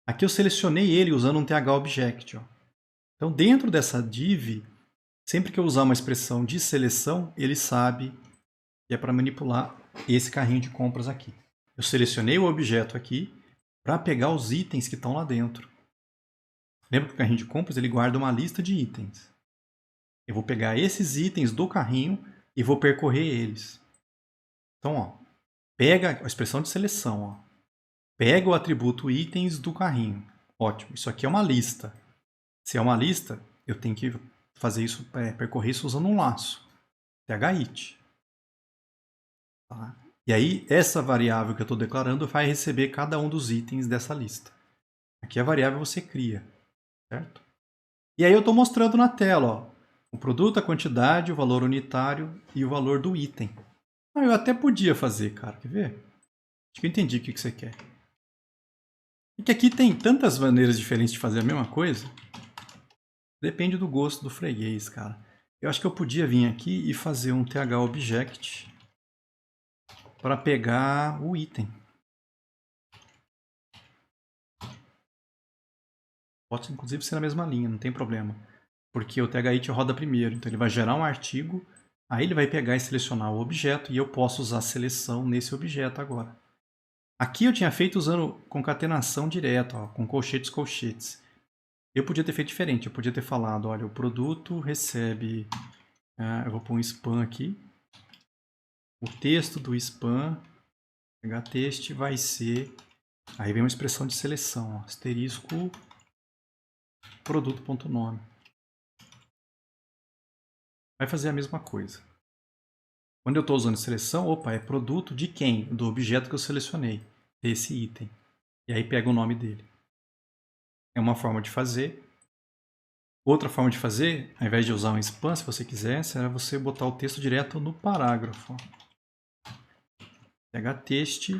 Aqui eu selecionei ele usando um THObject. Ó. Então dentro dessa div, sempre que eu usar uma expressão de seleção, ele sabe que é para manipular esse carrinho de compras aqui. Eu selecionei o objeto aqui para pegar os itens que estão lá dentro. Lembra que o carrinho de compras ele guarda uma lista de itens. Eu vou pegar esses itens do carrinho e vou percorrer eles. Então, ó, pega a expressão de seleção. Ó, pega o atributo itens do carrinho. Ótimo, isso aqui é uma lista. Se é uma lista, eu tenho que fazer isso, percorrer isso usando um laço. thit. Tá? E aí, essa variável que eu estou declarando vai receber cada um dos itens dessa lista. Aqui a variável você cria, certo? E aí eu estou mostrando na tela, ó, o produto, a quantidade, o valor unitário e o valor do item. Eu até podia fazer, cara, quer ver? Acho que eu entendi o que você quer. E que aqui tem tantas maneiras diferentes de fazer a mesma coisa. Depende do gosto do freguês, cara. Eu acho que eu podia vir aqui e fazer um THObject para pegar o item. Pode inclusive ser na mesma linha, não tem problema. Porque o thit roda primeiro, então ele vai gerar um artigo, aí ele vai pegar e selecionar o objeto e eu posso usar a seleção nesse objeto agora. Aqui eu tinha feito usando concatenação direta, ó, com colchetes, colchetes. Eu podia ter feito diferente, eu podia ter falado, olha, o produto recebe, eu vou pôr um spam aqui, o texto do spam, htxt vai ser, aí vem uma expressão de seleção, ó, asterisco produto.nome. Vai fazer a mesma coisa. Quando eu estou usando seleção, opa, é produto de quem? Do objeto que eu selecionei, desse item. E aí pega o nome dele. É uma forma de fazer. Outra forma de fazer, ao invés de usar um spam, se você quisesse, era você botar o texto direto no parágrafo. Htxt,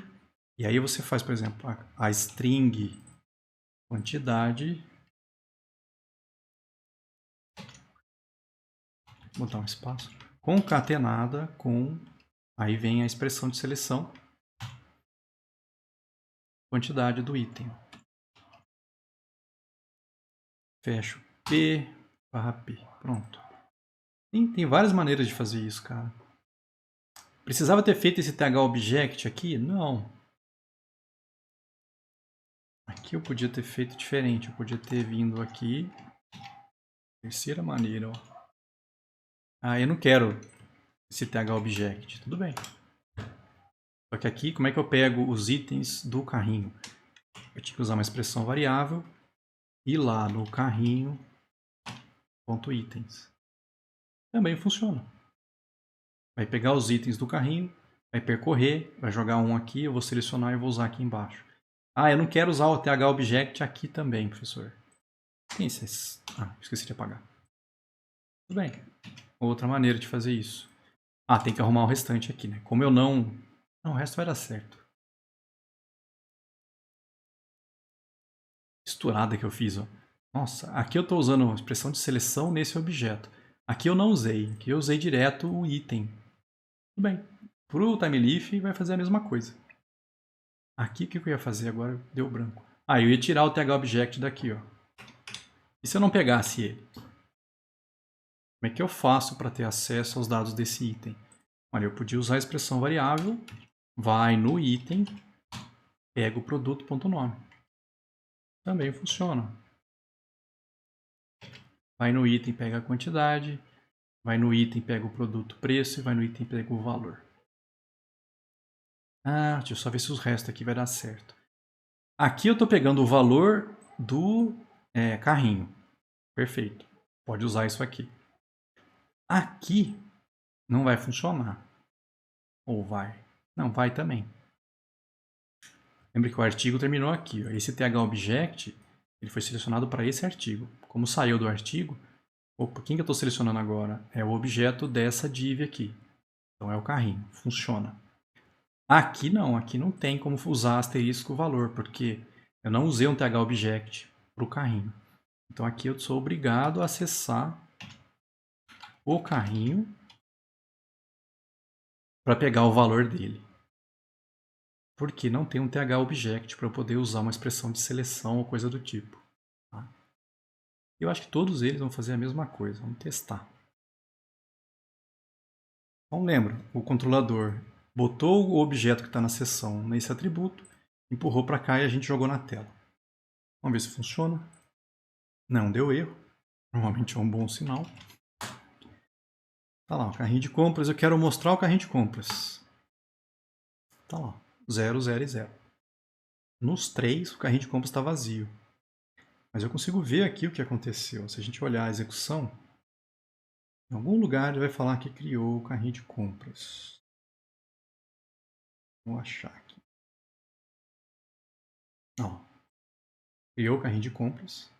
e aí você faz, por exemplo, a string quantidade. Vou botar um espaço. Concatenada com, aí vem a expressão de seleção, quantidade do item. fecho P/P. Pronto. Tem várias maneiras de fazer isso, cara. Precisava ter feito esse TH-Object aqui? Não. Aqui eu podia ter feito diferente. Eu podia ter vindo aqui. Terceira maneira, ó. Ah, eu não quero esse TH-Object. Tudo bem. Só que aqui, como é que eu pego os itens do carrinho? Eu tinha que usar uma expressão variável. Ir lá no carrinho, ponto itens. Também funciona. Vai pegar os itens do carrinho, vai percorrer, vai jogar um aqui, eu vou selecionar e vou usar aqui embaixo. Ah, eu não quero usar o TH-Object aqui também, professor. Tem esses... Ah, esqueci de apagar. Tudo bem. Outra maneira de fazer isso. Ah, tem que arrumar o restante aqui, né? Como eu não... Não, o resto vai dar certo. Misturada que eu fiz, ó. Nossa, aqui eu estou usando a expressão de seleção nesse objeto. Aqui eu não usei. Aqui eu usei direto o item. Tudo bem. Para o TimeLeaf vai fazer a mesma coisa. Aqui o que eu ia fazer agora? Deu branco. Ah, eu ia tirar o TH-Object daqui, ó. E se eu não pegasse ele? Como é que eu faço para ter acesso aos dados desse item? Olha, eu podia usar a expressão variável, vai no item, pega o produto.nome. Também funciona. Vai no item, pega a quantidade, vai no item, pega o produto preço e vai no item, pega o valor. Ah, deixa eu só ver se os restos aqui vai dar certo. Aqui eu estou pegando o valor do carrinho. Perfeito. Pode usar isso aqui. Aqui não vai funcionar. Ou vai? Não, vai também. Lembre que o artigo terminou aqui. Ó. Esse TH-Object ele foi selecionado para esse artigo. Como saiu do artigo, opa, quem que eu estou selecionando agora? É o objeto dessa div aqui. Então é o carrinho. Funciona. Aqui não tem como usar asterisco valor, porque eu não usei um TH-Object para o carrinho. Então aqui eu sou obrigado a acessar o carrinho para pegar o valor dele. Porque não tem um TH-Object para eu poder usar uma expressão de seleção ou coisa do tipo. Tá? Eu acho que todos eles vão fazer a mesma coisa. Vamos testar. Então lembra, o controlador botou o objeto que está na seção nesse atributo, empurrou para cá e a gente jogou na tela. Vamos ver se funciona. Não deu erro. Normalmente é um bom sinal. Tá lá, o carrinho de compras. Eu quero mostrar o carrinho de compras. Tá lá, 0, 0 e 0. Nos 3, o carrinho de compras está vazio. Mas eu consigo ver aqui o que aconteceu. Se a gente olhar a execução, em algum lugar ele vai falar que criou o carrinho de compras. Vou achar aqui. Ó, criou o carrinho de compras.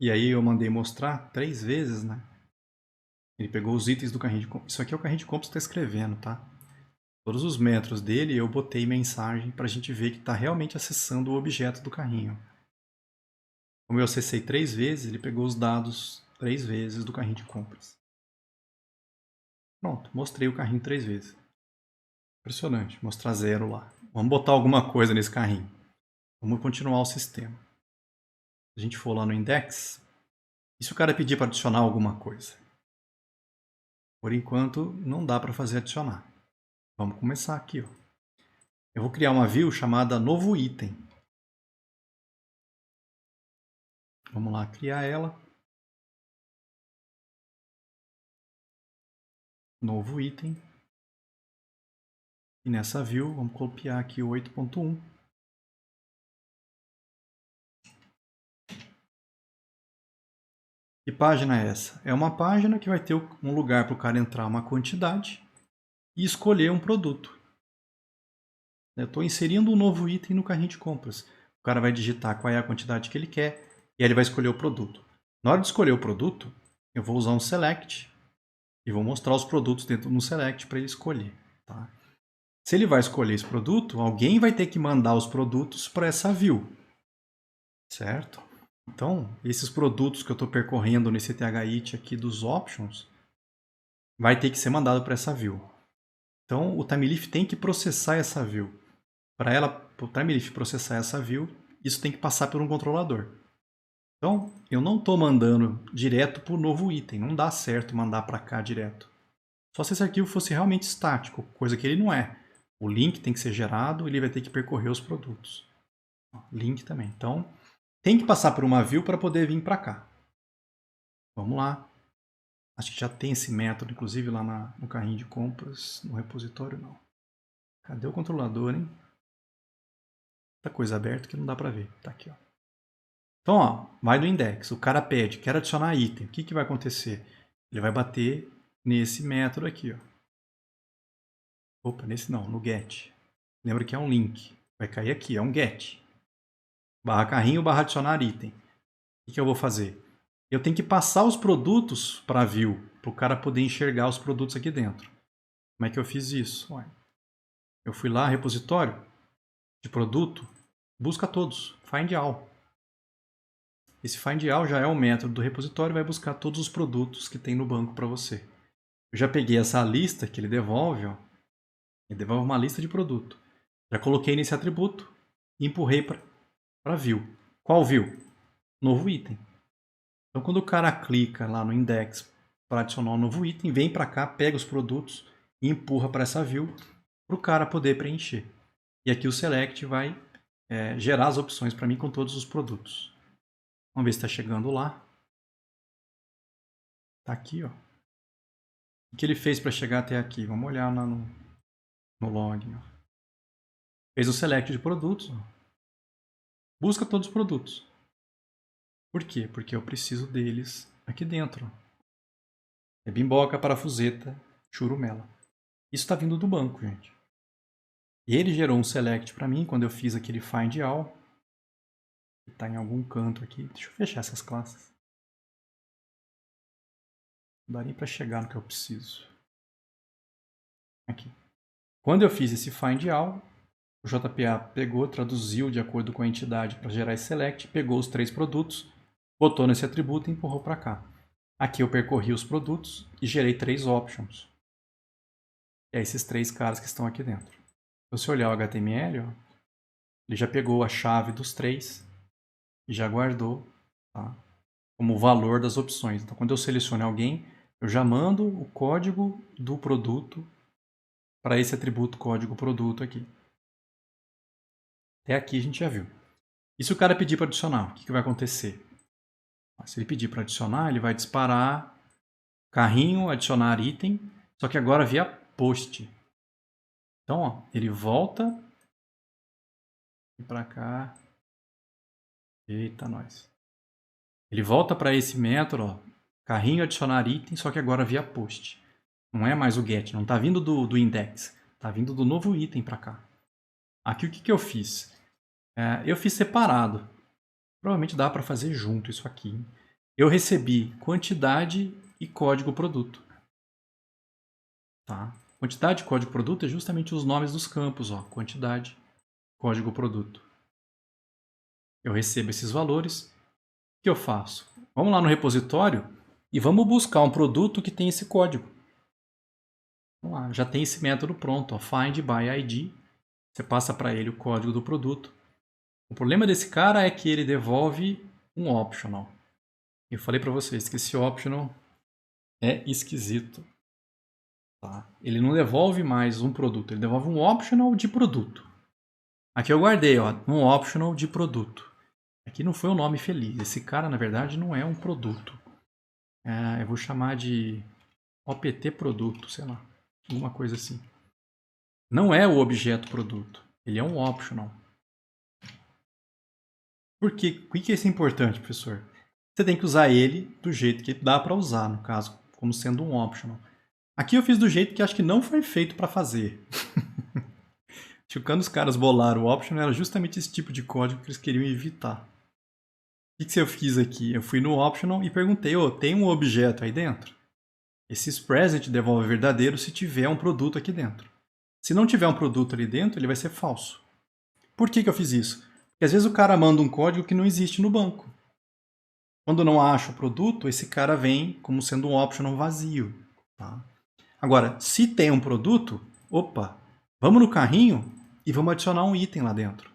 E aí eu mandei mostrar 3 vezes, né? Ele pegou os itens do carrinho de compras. Isso aqui é o carrinho de compras que está escrevendo, tá? Todos os metros dele eu botei mensagem para a gente ver que está realmente acessando o objeto do carrinho. Como eu acessei 3 vezes, ele pegou os dados 3 vezes do carrinho de compras. Pronto, mostrei o carrinho 3 vezes. Impressionante, mostrar 0 lá. Vamos botar alguma coisa nesse carrinho. Vamos continuar o sistema. Se a gente for lá no index, e se o cara pedir para adicionar alguma coisa? Por enquanto, não dá para fazer adicionar. Vamos começar aqui. Ó. Eu vou criar uma view chamada novo item. Vamos lá criar ela. Novo item. E nessa view, vamos copiar aqui o 8.1. Que página é essa? É uma página que vai ter um lugar para o cara entrar uma quantidade e escolher um produto. Eu estou inserindo um novo item no carrinho de compras. O cara vai digitar qual é a quantidade que ele quer e aí ele vai escolher o produto. Na hora de escolher o produto, eu vou usar um select e vou mostrar os produtos dentro do select para ele escolher. Tá? Se ele vai escolher esse produto, alguém vai ter que mandar os produtos para essa view. Certo? Então, esses produtos que eu estou percorrendo nesse TH-it aqui dos options, vai ter que ser mandado para essa view. Então, o TimeLeaf tem que processar essa view. Para o TimeLeaf processar essa view, isso tem que passar por um controlador. Então, eu não estou mandando direto para o novo item. Não dá certo mandar para cá direto. Só se esse arquivo fosse realmente estático, coisa que ele não é. O link tem que ser gerado e ele vai ter que percorrer os produtos. Link também. Então, tem que passar por uma view para poder vir para cá. Vamos lá. Acho que já tem esse método, inclusive, lá no carrinho de compras. No repositório, não. Cadê o controlador, hein? Muita coisa aberta que não dá para ver. Tá aqui, ó. Então, ó, vai no index. O cara pede, quero adicionar item. O que, que vai acontecer? Ele vai bater nesse método aqui, ó. Opa, nesse não, no get. Lembra que é um link. Vai cair aqui, é um get. Barra carrinho, barra adicionar item. O que, que eu vou fazer? Eu tenho que passar os produtos para a view, para o cara poder enxergar os produtos aqui dentro. Como é que eu fiz isso? Olha, eu fui lá, repositório de produto, busca todos, find all. Esse find all já é o método do repositório, vai buscar todos os produtos que tem no banco para você. Eu já peguei essa lista que ele devolve, ó. Ele devolve uma lista de produto. Já coloquei nesse atributo e empurrei para view. Qual view? Novo item. Então, quando o cara clica lá no index para adicionar um novo item, vem para cá, pega os produtos e empurra para essa view para o cara poder preencher. E aqui o select vai gerar as opções para mim com todos os produtos. Vamos ver se está chegando lá. Está aqui, ó. O que ele fez para chegar até aqui? Vamos olhar lá no login. Ó. Fez o select de produtos. Ó. Busca todos os produtos. Por quê? Porque eu preciso deles aqui dentro. É bimboca, parafuseta, churumela. Isso está vindo do banco, gente. E ele gerou um select para mim quando eu fiz aquele find all. Está em algum canto aqui. Deixa eu fechar essas classes. Não dá nem para chegar no que eu preciso. Aqui. Quando eu fiz esse find all, o JPA pegou, traduziu de acordo com a entidade para gerar esse select, pegou os 3 produtos, botou nesse atributo e empurrou para cá. Aqui eu percorri os produtos e gerei 3 options. É esses 3 caras que estão aqui dentro. Então, se eu olhar o HTML, ó, ele já pegou a chave dos 3 e já guardou, tá, como valor das opções. Então, quando eu seleciono alguém, eu já mando o código do produto para esse atributo código produto aqui. Até aqui a gente já viu. E se o cara pedir para adicionar, o que vai acontecer? Se ele pedir para adicionar, ele vai disparar carrinho, adicionar item, só que agora via post. Então, ó, ele volta para cá. Eita, nós. Ele volta para esse método, ó, carrinho, adicionar item, só que agora via post. Não é mais o get, não está vindo do index, está vindo do novo item para cá. Aqui o que eu fiz? Eu fiz separado. Provavelmente dá para fazer junto isso aqui. Eu recebi quantidade e código produto. Tá? Quantidade e código produto é justamente os nomes dos campos. Ó. Quantidade, código produto. Eu recebo esses valores. O que eu faço? Vamos lá no repositório e vamos buscar um produto que tem esse código. Vamos lá, já tem esse método pronto. Ó. Find by ID. Você passa para ele o código do produto. O problema desse cara é que ele devolve um optional. Eu falei para vocês que esse optional é esquisito. Tá? Ele não devolve mais um produto, ele devolve um optional de produto. Aqui eu guardei, ó, um optional de produto. Aqui não foi um nome feliz. Esse cara, na verdade, não é um produto. Eu vou chamar de OPT produto, sei lá. Alguma coisa assim. Não é o objeto produto. Ele é um optional. Por quê? Por que isso é importante, professor? Você tem que usar ele do jeito que dá para usar, no caso, como sendo um optional. Aqui eu fiz do jeito que acho que não foi feito para fazer. Quando os caras bolaram o optional, era justamente esse tipo de código que eles queriam evitar. O que eu fiz aqui? Eu fui no optional e perguntei, tem um objeto aí dentro? Esse present devolve verdadeiro se tiver um produto aqui dentro. Se não tiver um produto ali dentro, ele vai ser falso. Por que eu fiz isso? Porque às vezes o cara manda um código que não existe no banco. Quando não acha o produto, esse cara vem como sendo um optional vazio. Tá? Agora, se tem um produto, opa, vamos no carrinho e vamos adicionar um item lá dentro.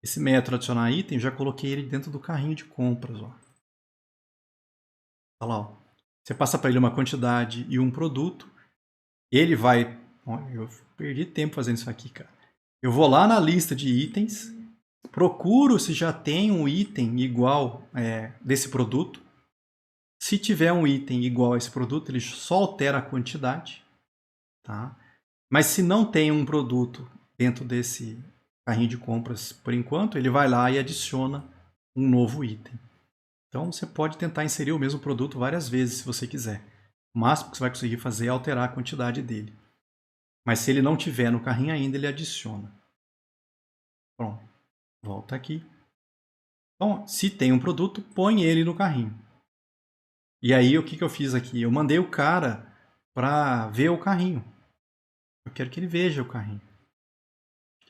Esse método adicionar item, eu já coloquei ele dentro do carrinho de compras. Ó. Olha lá. Ó. Você passa para ele uma quantidade e um produto. Ele vai... Ó, eu perdi tempo fazendo isso aqui, cara. Eu vou lá na lista de itens, procuro se já tem um item igual desse produto. Se tiver um item igual a esse produto, ele só altera a quantidade. Tá? Mas se não tem um produto dentro desse carrinho de compras por enquanto, ele vai lá e adiciona um novo item. Então você pode tentar inserir o mesmo produto várias vezes se você quiser. O máximo que você vai conseguir fazer é alterar a quantidade dele. Mas se ele não tiver no carrinho ainda, ele adiciona. Pronto, volta aqui. Então, se tem um produto, põe ele no carrinho. E aí, o que eu fiz aqui? Eu mandei o cara para ver o carrinho. Eu quero que ele veja o carrinho.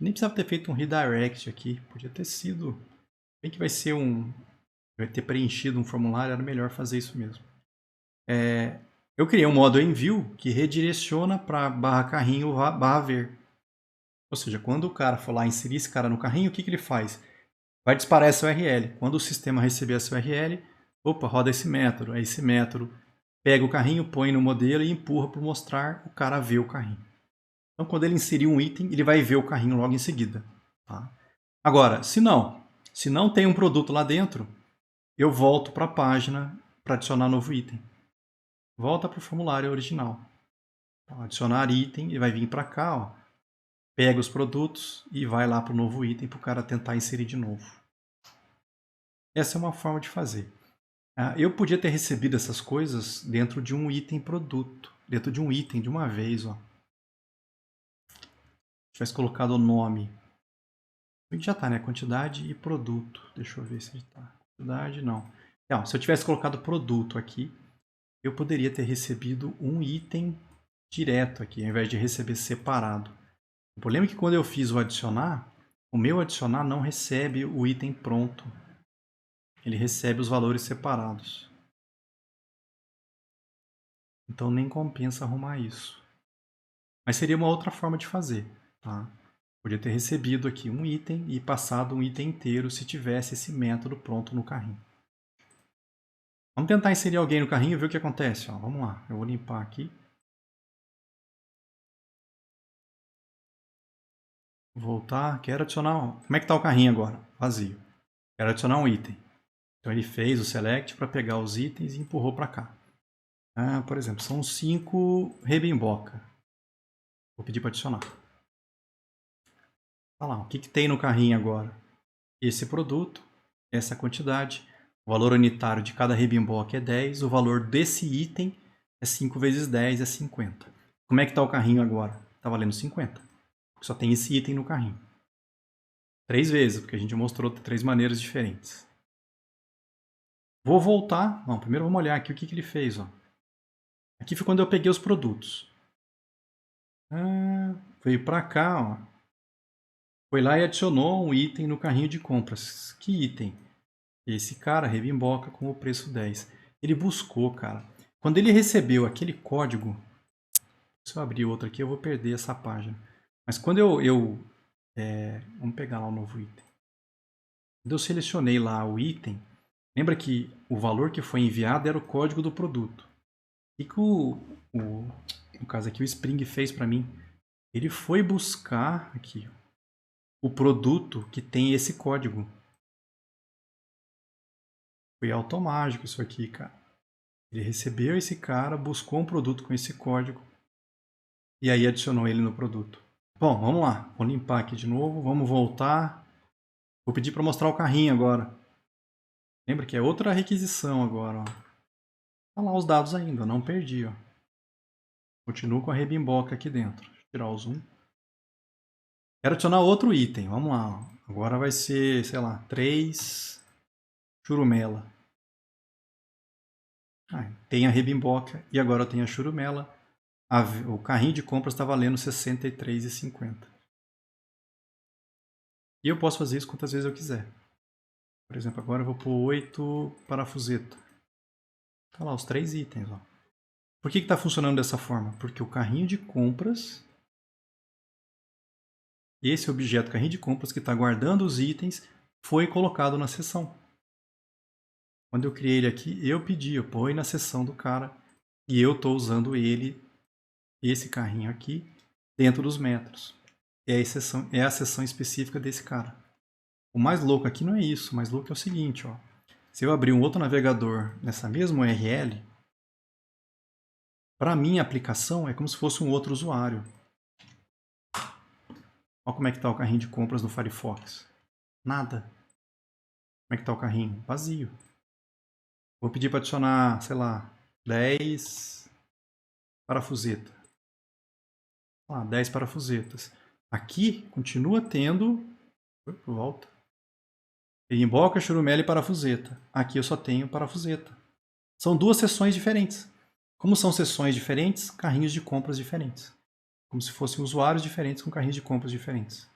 Nem precisava ter feito um redirect aqui. Podia ter sido... Bem que vai ser vai ter preenchido um formulário, era melhor fazer isso mesmo. Eu criei um modo envio que redireciona para /carrinho /ver. Ou seja, quando o cara for lá inserir esse cara no carrinho, o que ele faz? Vai disparar essa URL. Quando o sistema receber essa URL, opa, roda esse método. Aí esse método pega o carrinho, põe no modelo e empurra para mostrar o cara ver o carrinho. Então, quando ele inserir um item, ele vai ver o carrinho logo em seguida. Tá? Agora, se não tem um produto lá dentro, eu volto para a página para adicionar novo item. Volta para o formulário original. Então, adicionar item, ele vai vir para cá, ó, pega os produtos e vai lá para o novo item para o cara tentar inserir de novo. Essa é uma forma de fazer. Eu podia ter recebido essas coisas dentro de um item produto, dentro de um item de uma vez. Ó. Se tivesse colocado o nome. Já está, né? Quantidade e produto. Deixa eu ver se está. Quantidade, não. Não. Se eu tivesse colocado produto aqui, eu poderia ter recebido um item direto aqui, ao invés de receber separado. O problema é que quando eu fiz o adicionar, o meu adicionar não recebe o item pronto. Ele recebe os valores separados. Então nem compensa arrumar isso. Mas seria uma outra forma de fazer. Tá? Podia ter recebido aqui um item e passado um item inteiro se tivesse esse método pronto no carrinho. Vamos tentar inserir alguém no carrinho e ver o que acontece. Ó, vamos lá, eu vou limpar aqui. Voltar, quero adicionar... Como é que está o carrinho agora? Vazio. Quero adicionar um item. Então ele fez o select para pegar os itens e empurrou para cá. Por exemplo, são 5 rebimboca. Vou pedir para adicionar. Olha lá, o que tem no carrinho agora? Esse produto, essa quantidade, o valor unitário de cada rebimboca é 10, o valor desse item é 5 vezes 10, é 50. Como é que está o carrinho agora? Está valendo 50. Só tem esse item no carrinho. 3 vezes, porque a gente mostrou 3 maneiras diferentes. Vou voltar. Não, primeiro vamos olhar aqui o que ele fez. Ó. Aqui foi quando eu peguei os produtos. Veio para cá. Ó. Foi lá e adicionou um item no carrinho de compras. Que item? Esse cara, rebimboca com o preço 10. Ele buscou, cara. Quando ele recebeu aquele código... Se eu abrir outro aqui, eu vou perder essa página. Mas quando vamos pegar lá o novo item. Quando eu selecionei lá o item, lembra que o valor que foi enviado era o código do produto. O que no caso aqui, o Spring fez para mim? Ele foi buscar aqui o produto que tem esse código. Foi automático isso aqui, cara. Ele recebeu esse cara, buscou um produto com esse código e aí adicionou ele no produto. Bom, vamos lá. Vou limpar aqui de novo. Vamos voltar. Vou pedir para mostrar o carrinho agora. Lembra que é outra requisição agora. Ó. Tá lá os dados ainda, não perdi. Ó. Continuo com a rebimboca aqui dentro. Deixa eu tirar o zoom. Quero adicionar outro item. Vamos lá. Ó. Agora vai ser, sei lá, 3 churumela. Tem a rebimboca e agora eu tenho a churumela. O carrinho de compras está valendo R$ 63,50. E eu posso fazer isso quantas vezes eu quiser. Por exemplo, agora eu vou pôr 8 parafusetas. Tá lá os 3 itens. Ó. Por que está funcionando dessa forma? Porque o carrinho de compras Esse objeto carrinho de compras que está guardando os itens foi colocado na seção. Quando eu criei ele aqui, eu pedi, eu põe na seção do cara e eu estou usando ele, esse carrinho aqui, dentro dos metros. É a seção específica desse cara. O mais louco aqui não é isso, o mais louco é o seguinte, ó. Se eu abrir um outro navegador nessa mesma URL, para minha aplicação é como se fosse um outro usuário. Olha como é que está o carrinho de compras do Firefox. Nada. Como é que está o carrinho? Vazio. Vou pedir para adicionar, sei lá, 10 parafusetas. 10 parafusetas. Aqui continua tendo... Volta. Emboca, churumela e parafuseta. Aqui eu só tenho parafuseta. São duas seções diferentes. Como são seções diferentes, carrinhos de compras diferentes. Como se fossem usuários diferentes com carrinhos de compras diferentes.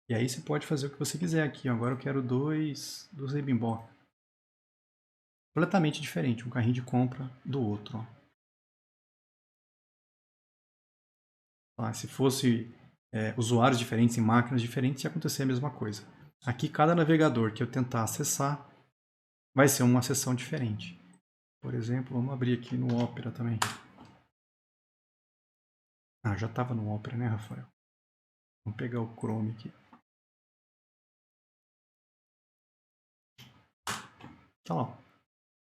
E aí você pode fazer o que você quiser aqui. Agora eu quero dois Rebimboca. Completamente diferente, um carrinho de compra do outro. Se fosse usuários diferentes em máquinas diferentes, ia acontecer a mesma coisa. Aqui, cada navegador que eu tentar acessar vai ser uma seção diferente. Por exemplo, vamos abrir aqui no Opera também. Já estava no Opera, né, Rafael? Vamos pegar o Chrome aqui. Tá lá.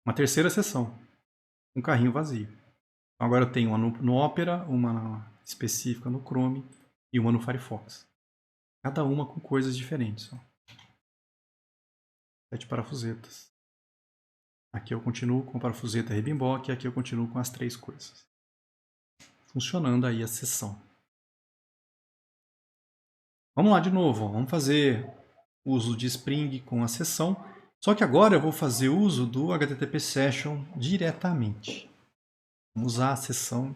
Uma terceira seção. Um carrinho vazio. Agora eu tenho uma no Opera, uma específica no Chrome e uma no Firefox. Cada uma com coisas diferentes. 7 parafusetas. Aqui eu continuo com a parafuseta Rebimbock e aqui eu continuo com as 3 coisas. Funcionando aí a seção. Vamos lá de novo. Vamos fazer uso de Spring com a seção. Só que agora eu vou fazer uso do HTTP Session diretamente. Vamos usar a seção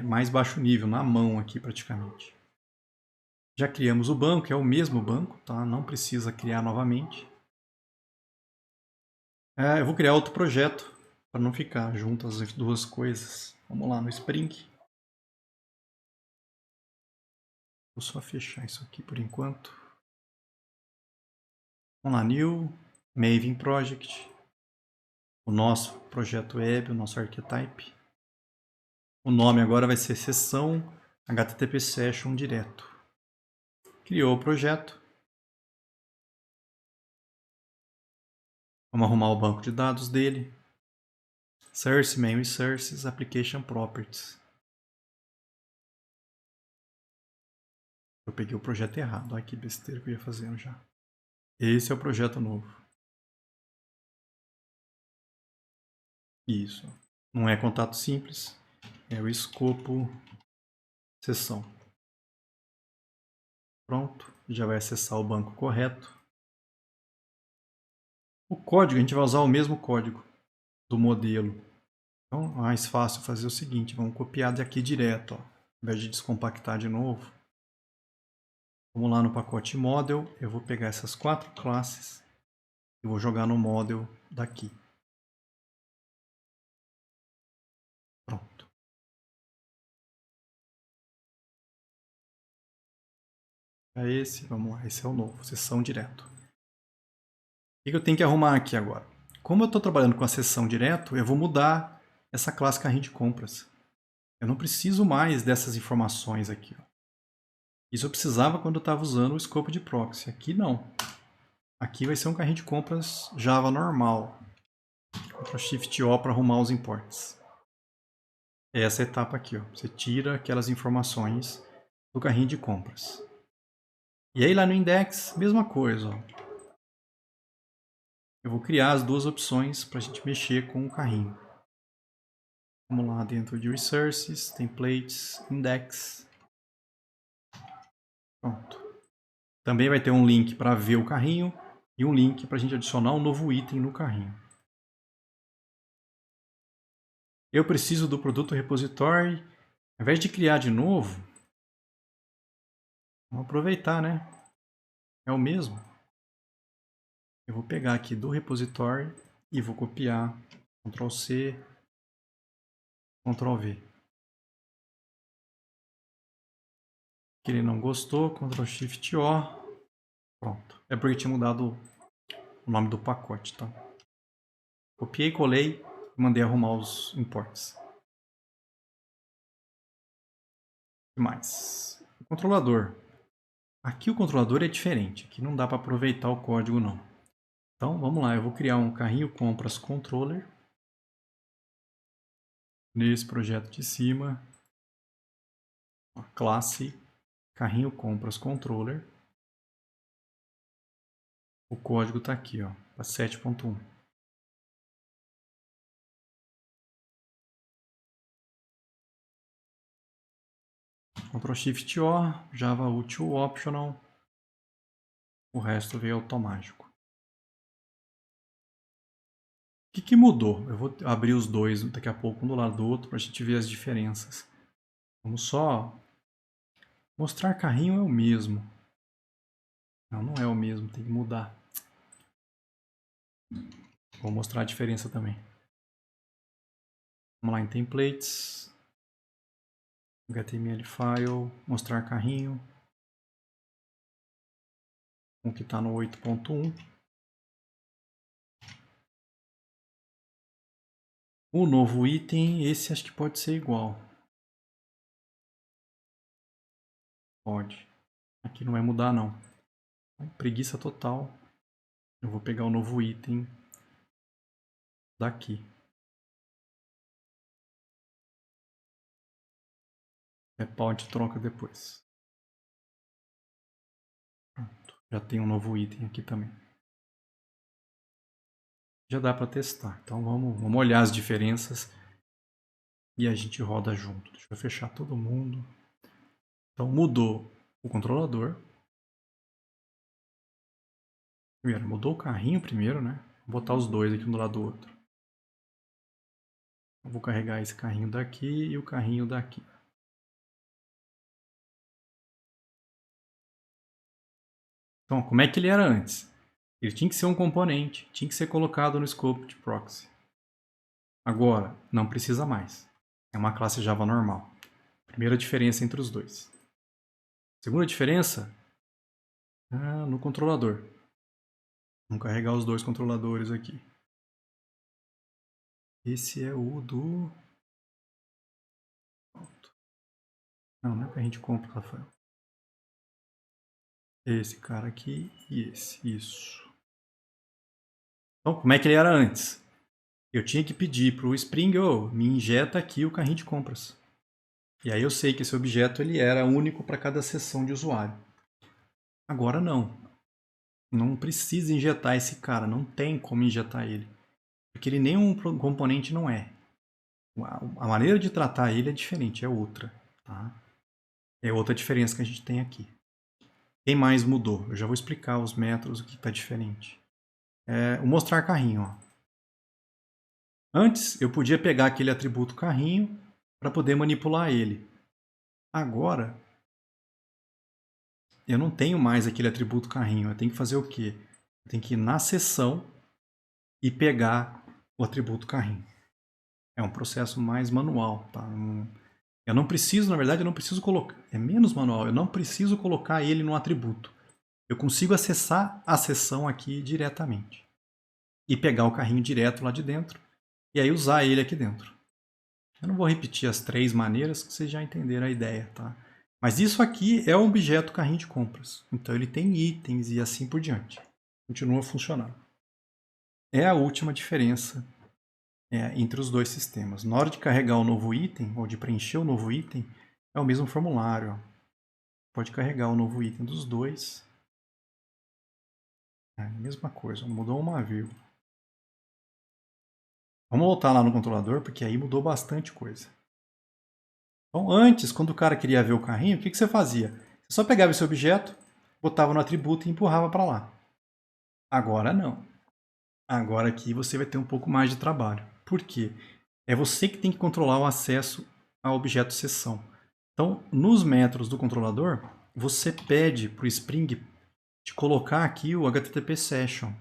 mais baixo nível, na mão aqui praticamente. Já criamos o banco, é o mesmo banco, tá? Não precisa criar novamente. Eu vou criar outro projeto para não ficar juntas as duas coisas. Vamos lá no Spring. Vou só fechar isso aqui por enquanto. Vamos lá, New, Maven Project. O nosso projeto web, o nosso archetype. O nome agora vai ser Seção HTTP Session direto. Criou o projeto. Vamos arrumar o banco de dados dele. Source, Main Resources, Application Properties. Eu peguei o projeto errado. Olha que besteira que eu ia fazendo já. Esse é o projeto novo. Isso. Não é contato simples. É o escopo seção. Pronto. Já vai acessar o banco correto. O código, a gente vai usar o mesmo código do modelo. Então, é mais fácil fazer o seguinte. Vamos copiar daqui direto. Ó. Ao invés de descompactar de novo. Vamos lá no pacote Model. Eu vou pegar essas 4 classes e vou jogar no Model daqui. Pronto. É esse, vamos lá, esse é o novo, seção direto. O que eu tenho que arrumar aqui agora? Como eu estou trabalhando com a seção direto, eu vou mudar essa classe carrinho de compras. Eu não preciso mais dessas informações aqui. Ó. Isso eu precisava quando eu estava usando o escopo de proxy. Aqui não. Aqui vai ser um carrinho de compras Java normal. Ctrl Shift O para arrumar os imports. É essa etapa aqui. Ó. Você tira aquelas informações do carrinho de compras. E aí lá no index, mesma coisa. Ó. Eu vou criar as duas opções para a gente mexer com o carrinho. Vamos lá dentro de Resources, Templates, Index. Pronto. Também vai ter um link para ver o carrinho e um link para a gente adicionar um novo item no carrinho. Eu preciso do produto repository. Ao invés de criar de novo, vamos aproveitar, né? É o mesmo. Eu vou pegar aqui do repository e vou copiar Ctrl C, Ctrl V. O que ele não gostou, Ctrl Shift O. Pronto. É porque tinha mudado o nome do pacote, tá? Copiei, colei e mandei arrumar os imports. O que mais? O controlador. Aqui o controlador é diferente. Aqui não dá para aproveitar o código, não. Então, vamos lá. Eu vou criar um carrinho compras controller. Nesse projeto de cima. A classe carrinho compras controller. O código está aqui, ó, para 7.1. Ctrl Shift O, Java Util Optional. O resto veio automático. O que mudou? Eu vou abrir os dois daqui a pouco, um do lado do outro, para a gente ver as diferenças. Vamos só mostrar carrinho é o mesmo. Não, não é o mesmo, tem que mudar. Vou mostrar a diferença também. Vamos lá em templates. HTML file, mostrar carrinho. O que está no 8.1. O novo item, esse acho que pode ser igual. Pode. Aqui não vai mudar não. Preguiça total. Eu vou pegar o novo item daqui. Pau de troca depois. Pronto. Já tem um novo item aqui também. Já dá para testar. Então vamos olhar as diferenças e a gente roda junto. Deixa eu fechar todo mundo. Então mudou o controlador. Primeiro, mudou o carrinho primeiro, né? Vou botar os dois aqui um do lado do outro. Eu vou carregar esse carrinho daqui e o carrinho daqui. Então, como é que ele era antes? Ele tinha que ser um componente, tinha que ser colocado no scope de proxy. Agora, não precisa mais. É uma classe Java normal. Primeira diferença entre os dois. Segunda diferença, no controlador. Vamos carregar os dois controladores aqui. Esse é o do... Pronto. Não é que a gente compra, Rafael. Esse cara aqui e esse. Isso. Então, como é que ele era antes? Eu tinha que pedir para o Spring, me injeta aqui o carrinho de compras. E aí eu sei que esse objeto ele era único para cada sessão de usuário. Agora não. Não precisa injetar esse cara, não tem como injetar ele. Porque ele nem um componente não é. A maneira de tratar ele é diferente, é outra. Tá? É outra diferença que a gente tem aqui. Quem mais mudou? Eu já vou explicar os métodos, o que está diferente. O mostrar carrinho. Ó. Antes, eu podia pegar aquele atributo carrinho para poder manipular ele. Agora, eu não tenho mais aquele atributo carrinho. Eu tenho que fazer o quê? Eu tenho que ir na seção e pegar o atributo carrinho. É um processo mais manual. Tá? Eu não preciso, na verdade, eu não preciso colocar... É menos manual. Eu não preciso colocar ele no atributo. Eu consigo acessar a seção aqui diretamente. E pegar o carrinho direto lá de dentro. E aí usar ele aqui dentro. Eu não vou repetir as 3 maneiras, que vocês já entenderam a ideia, tá? Mas isso aqui é o objeto carrinho de compras. Então ele tem itens e assim por diante. Continua funcionando. É a última diferença entre os dois sistemas. Na hora de carregar o novo item, ou de preencher o novo item, é o mesmo formulário. Ó. Pode carregar o novo item dos dois. É a mesma coisa, não mudou uma vírgula. Vamos voltar lá no controlador, porque aí mudou bastante coisa. Então, antes, quando o cara queria ver o carrinho, o que você fazia? Você só pegava esse objeto, botava no atributo e empurrava para lá. Agora não. Agora aqui você vai ter um pouco mais de trabalho. Por quê? É você que tem que controlar o acesso ao objeto sessão. Então, nos métodos do controlador, você pede para o Spring te colocar aqui o HTTP Session.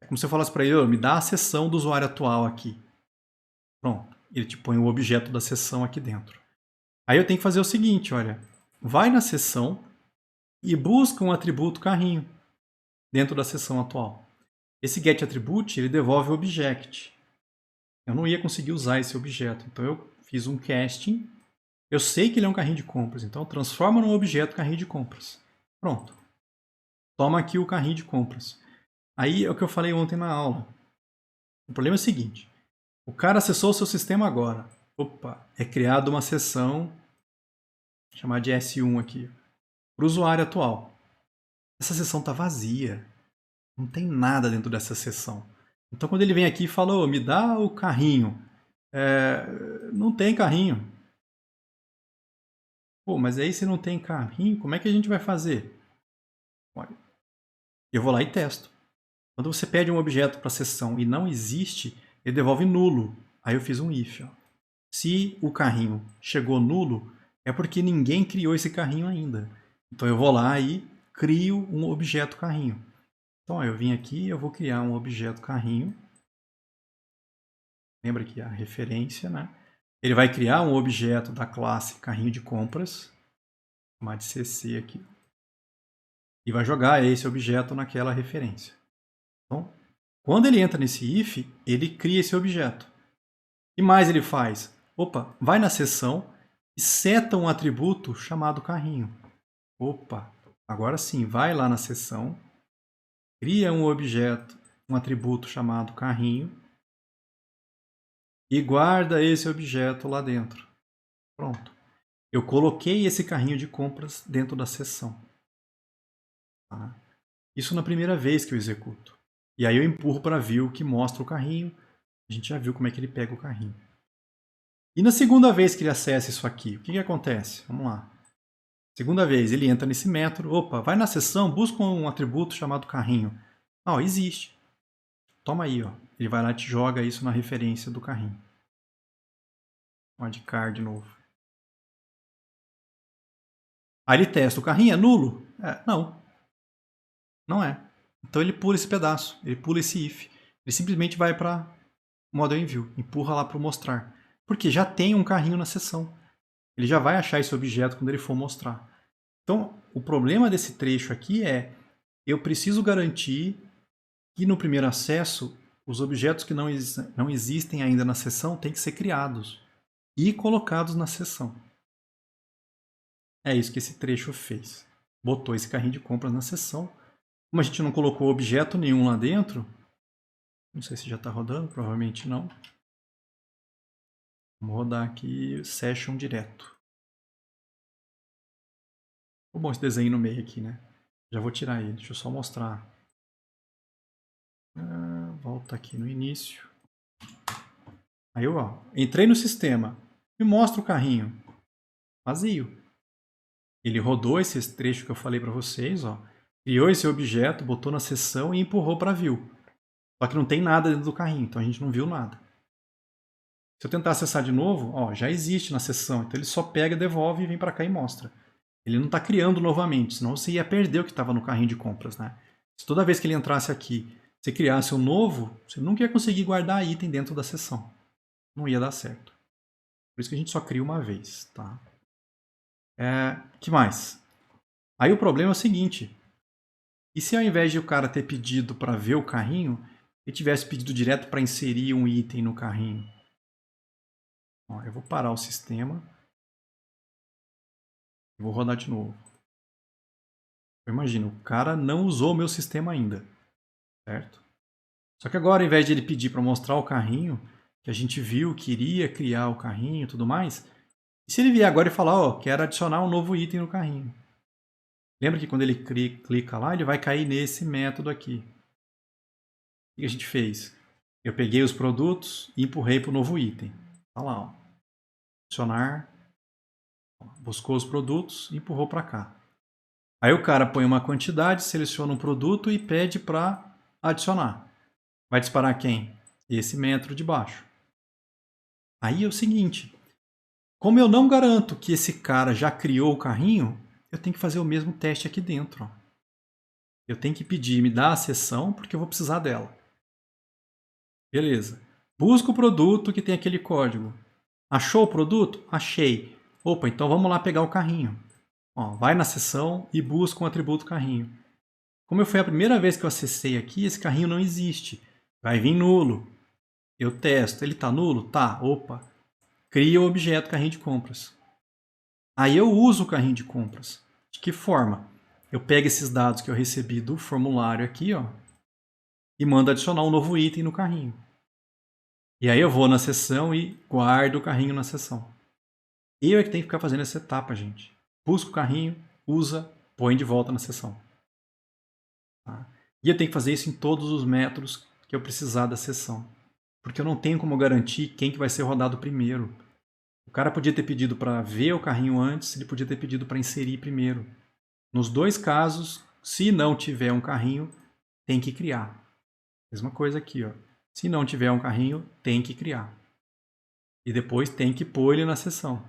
É como se eu falasse para ele, me dá a sessão do usuário atual aqui. Pronto, ele te põe o objeto da sessão aqui dentro. Aí eu tenho que fazer o seguinte, olha, vai na seção e busca um atributo carrinho dentro da seção atual. Esse getAttribute, ele devolve o object. Eu não ia conseguir usar esse objeto, então eu fiz um casting. Eu sei que ele é um carrinho de compras, então transforma num objeto carrinho de compras. Pronto. Toma aqui o carrinho de compras. Aí é o que eu falei ontem na aula. O problema é o seguinte. O cara acessou o seu sistema agora. Opa, é criada uma seção, vou chamar de S1 aqui, para o usuário atual. Essa seção está vazia. Não tem nada dentro dessa seção. Então quando ele vem aqui e fala, oh, me dá o carrinho. Não tem carrinho. Pô, mas aí se não tem carrinho, como é que a gente vai fazer? Olha, eu vou lá e testo. Quando você pede um objeto para a seção e não existe, ele devolve nulo. Aí eu fiz um if. Ó. Se o carrinho chegou nulo, é porque ninguém criou esse carrinho ainda. Então eu vou lá e crio um objeto carrinho. Então ó, eu vim aqui e eu vou criar um objeto carrinho. Lembra que a referência, né? Ele vai criar um objeto da classe carrinho de compras, vou chamar de CC aqui, e vai jogar esse objeto naquela referência. Então, quando ele entra nesse if, ele cria esse objeto. O que mais ele faz? Opa, vai na seção e seta um atributo chamado carrinho. Opa, agora sim, vai lá na seção, cria um objeto, um atributo chamado carrinho e guarda esse objeto lá dentro. Pronto. Eu coloquei esse carrinho de compras dentro da seção. Tá? Isso na primeira vez que eu executo. E aí eu empurro para a view que mostra o carrinho. A gente já viu como é que ele pega o carrinho. E na segunda vez que ele acessa isso aqui, o que acontece? Vamos lá. Segunda vez, ele entra nesse método. Opa, vai na seção, busca um atributo chamado carrinho. Ah, ó, existe. Toma aí, ó. Ele vai lá e te joga isso na referência do carrinho. Wildcard de novo. Aí ele testa. O carrinho é nulo? Não. Não é. Então ele pula esse pedaço. Ele pula esse if. Ele simplesmente vai para model in view. Empurra lá para o mostrar. Porque já tem um carrinho na seção. Ele já vai achar esse objeto quando ele for mostrar. Então, o problema desse trecho aqui é eu preciso garantir que no primeiro acesso os objetos que não existem ainda na seção têm que ser criados e colocados na seção. É isso que esse trecho fez. Botou esse carrinho de compras na seção. Como a gente não colocou objeto nenhum lá dentro, não sei se já está rodando, provavelmente não. Vamos rodar aqui session direto. Ficou bom esse desenho no meio aqui, né? Já vou tirar ele, deixa eu só mostrar. Volta aqui no início. Aí eu entrei no sistema, me mostra o carrinho. Vazio. Ele rodou esse trecho que eu falei para vocês, ó, criou esse objeto, botou na seção e empurrou para view. Só que não tem nada dentro do carrinho, então a gente não viu nada. Se eu tentar acessar de novo, ó, já existe na seção, então ele só pega, devolve e vem para cá e mostra. Ele não está criando novamente, senão você ia perder o que estava no carrinho de compras, né? Se toda vez que ele entrasse aqui, você criasse um novo, você nunca ia conseguir guardar item dentro da seção. Não ia dar certo. Por isso que a gente só cria uma vez, tá? Que mais? Aí o problema é o seguinte. E se ao invés de o cara ter pedido para ver o carrinho, ele tivesse pedido direto para inserir um item no carrinho? Ó, eu vou parar o sistema. E vou rodar de novo. Imagina, o cara não usou o meu sistema ainda. Certo? Só que agora, ao invés de ele pedir para mostrar o carrinho, que a gente viu que iria criar o carrinho e tudo mais, e se ele vier agora e falar, ó, quero adicionar um novo item no carrinho? Lembra que quando ele clica lá, ele vai cair nesse método aqui. O que a gente fez? Eu peguei os produtos e empurrei para o novo item. Tá lá, ó. Adicionar. Buscou os produtos e empurrou para cá. Aí o cara põe uma quantidade, seleciona um produto e pede para adicionar. Vai disparar quem? Esse método de baixo. Aí é o seguinte, como eu não garanto que esse cara já criou o carrinho, eu tenho que fazer o mesmo teste aqui dentro. Ó. Eu tenho que pedir, me dá a seção, porque eu vou precisar dela. Beleza. Busca o produto que tem aquele código. Achou o produto? Achei. Opa, então vamos lá pegar o carrinho. Ó, vai na seção e busca um atributo carrinho. Como foi a primeira vez que eu acessei aqui, esse carrinho não existe. Vai vir nulo. Eu testo. Ele está nulo? Tá. Opa. Cria o objeto carrinho de compras. Aí eu uso o carrinho de compras. De que forma? Eu pego esses dados que eu recebi do formulário aqui, ó, e mando adicionar um novo item no carrinho. E aí eu vou na seção e guardo o carrinho na seção. Eu é que tenho que ficar fazendo essa etapa, gente. Busca o carrinho, usa, põe de volta na seção. Tá? E eu tenho que fazer isso em todos os métodos que eu precisar da seção. Porque eu não tenho como garantir quem que vai ser rodado primeiro. O cara podia ter pedido para ver o carrinho antes, ele podia ter pedido para inserir primeiro. Nos dois casos, se não tiver um carrinho, tem que criar. Mesma coisa aqui, ó. Se não tiver um carrinho, tem que criar. E depois tem que pôr ele na seção.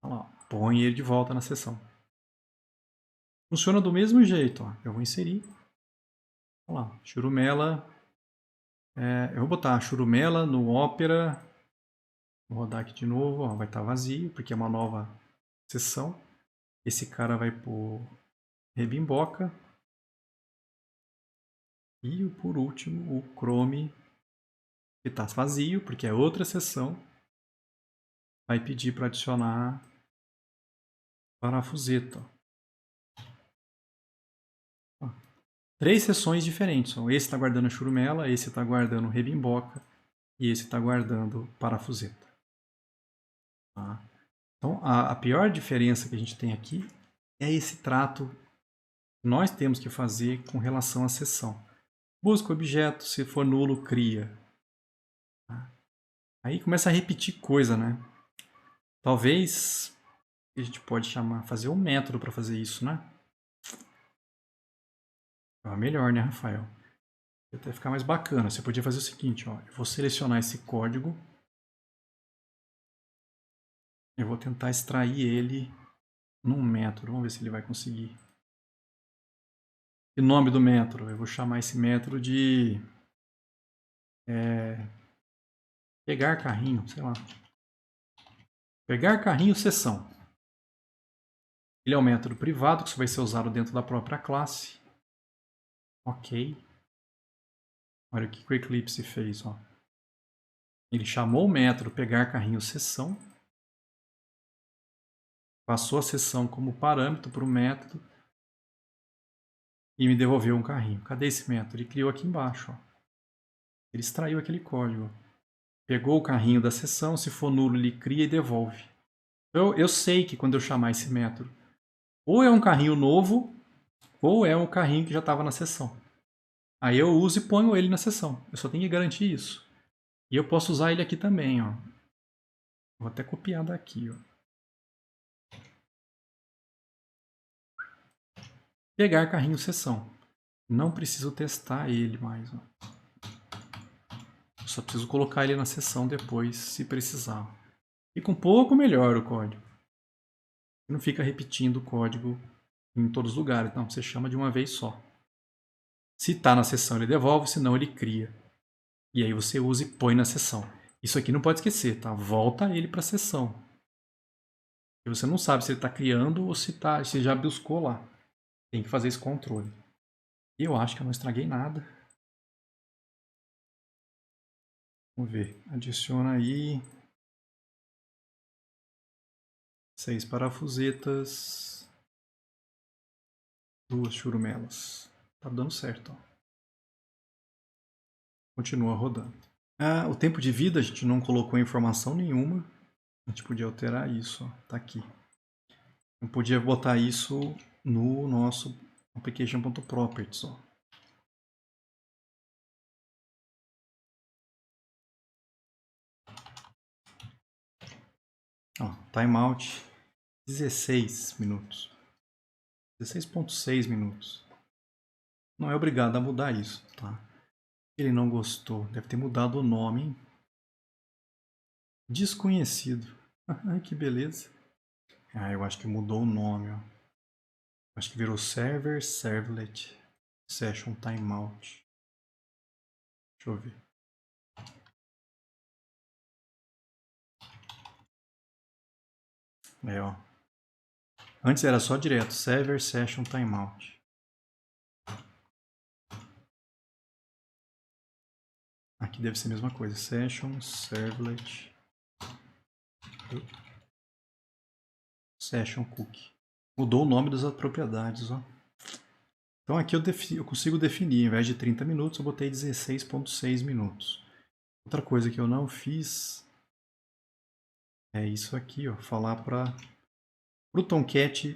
Olha lá, põe ele de volta na seção. Funciona do mesmo jeito, ó. Eu vou inserir. Olha lá, churumela. Eu vou botar churumela no Opera. Vou rodar aqui de novo, ó. Vai estar vazio, porque é uma nova seção. Esse cara vai por rebimboca. E por último, o Chrome, que está vazio, porque é outra seção, vai pedir para adicionar parafuseta. Ó. 3 seções diferentes. Ó. Esse está guardando a churumela, esse está guardando rebimboca e esse está guardando parafuseta. Tá? Então, a pior diferença que a gente tem aqui é esse trato que nós temos que fazer com relação à seção. Busca o objeto, se for nulo, cria. Tá? Aí começa a repetir coisa, né? Talvez a gente pode fazer um método para fazer isso, né? É melhor, né, Rafael? Até ficar mais bacana. Você podia fazer o seguinte, ó. Eu vou selecionar esse código. Eu vou tentar extrair ele num método. Vamos ver se ele vai conseguir. E o nome do método? Eu vou chamar esse método de pegar carrinho, sei lá. Pegar carrinho sessão. Ele é um método privado que só vai ser usado dentro da própria classe. Ok. Olha o que o Eclipse fez, ó. Ele chamou o método pegar carrinho sessão, passou a sessão como parâmetro para o método e me devolveu um carrinho. Cadê esse método? Ele criou aqui embaixo. Ó. Ele extraiu aquele código. Pegou o carrinho da sessão, se for nulo ele cria e devolve. Então eu sei que quando eu chamar esse método, ou é um carrinho novo, ou é um carrinho que já estava na sessão. Aí eu uso e ponho ele na sessão. Eu só tenho que garantir isso. E eu posso usar ele aqui também. Ó. Vou até copiar daqui. Ó. Pegar carrinho sessão. Não preciso testar ele mais. Ó. Só preciso colocar ele na sessão depois, se precisar. Fica um pouco melhor o código. Não fica repetindo o código em todos os lugares. Não, você chama de uma vez só. Se está na sessão, ele devolve, se não, ele cria. E aí você usa e põe na sessão. Isso aqui não pode esquecer, tá? Volta ele para a sessão. E você não sabe se ele está criando ou se já buscou lá. Tem que fazer esse controle. E eu acho que eu não estraguei nada. Vamos ver. Adiciona aí 6 parafusetas. 2 churumelas. Tá dando certo. Ó. Continua rodando. O tempo de vida a gente não colocou informação nenhuma. A gente podia alterar isso. Ó. Tá aqui. Eu podia botar isso no nosso application.properties. Ó. Ó, timeout 16 minutos. 16,6 minutos. Não é obrigado a mudar isso, tá? Ele não gostou. Deve ter mudado o nome, hein? Desconhecido. Ai, que beleza. Eu acho que mudou o nome, ó. Acho que virou server, servlet, session timeout. Deixa eu ver. Ó. Antes era só direto, server session timeout. Aqui deve ser a mesma coisa, session servlet session cookie. Mudou o nome das propriedades, ó. Então aqui eu consigo definir, ao invés de 30 minutos, eu botei 16,6 minutos. Outra coisa que eu não fiz é isso aqui, ó, falar para o Tomcat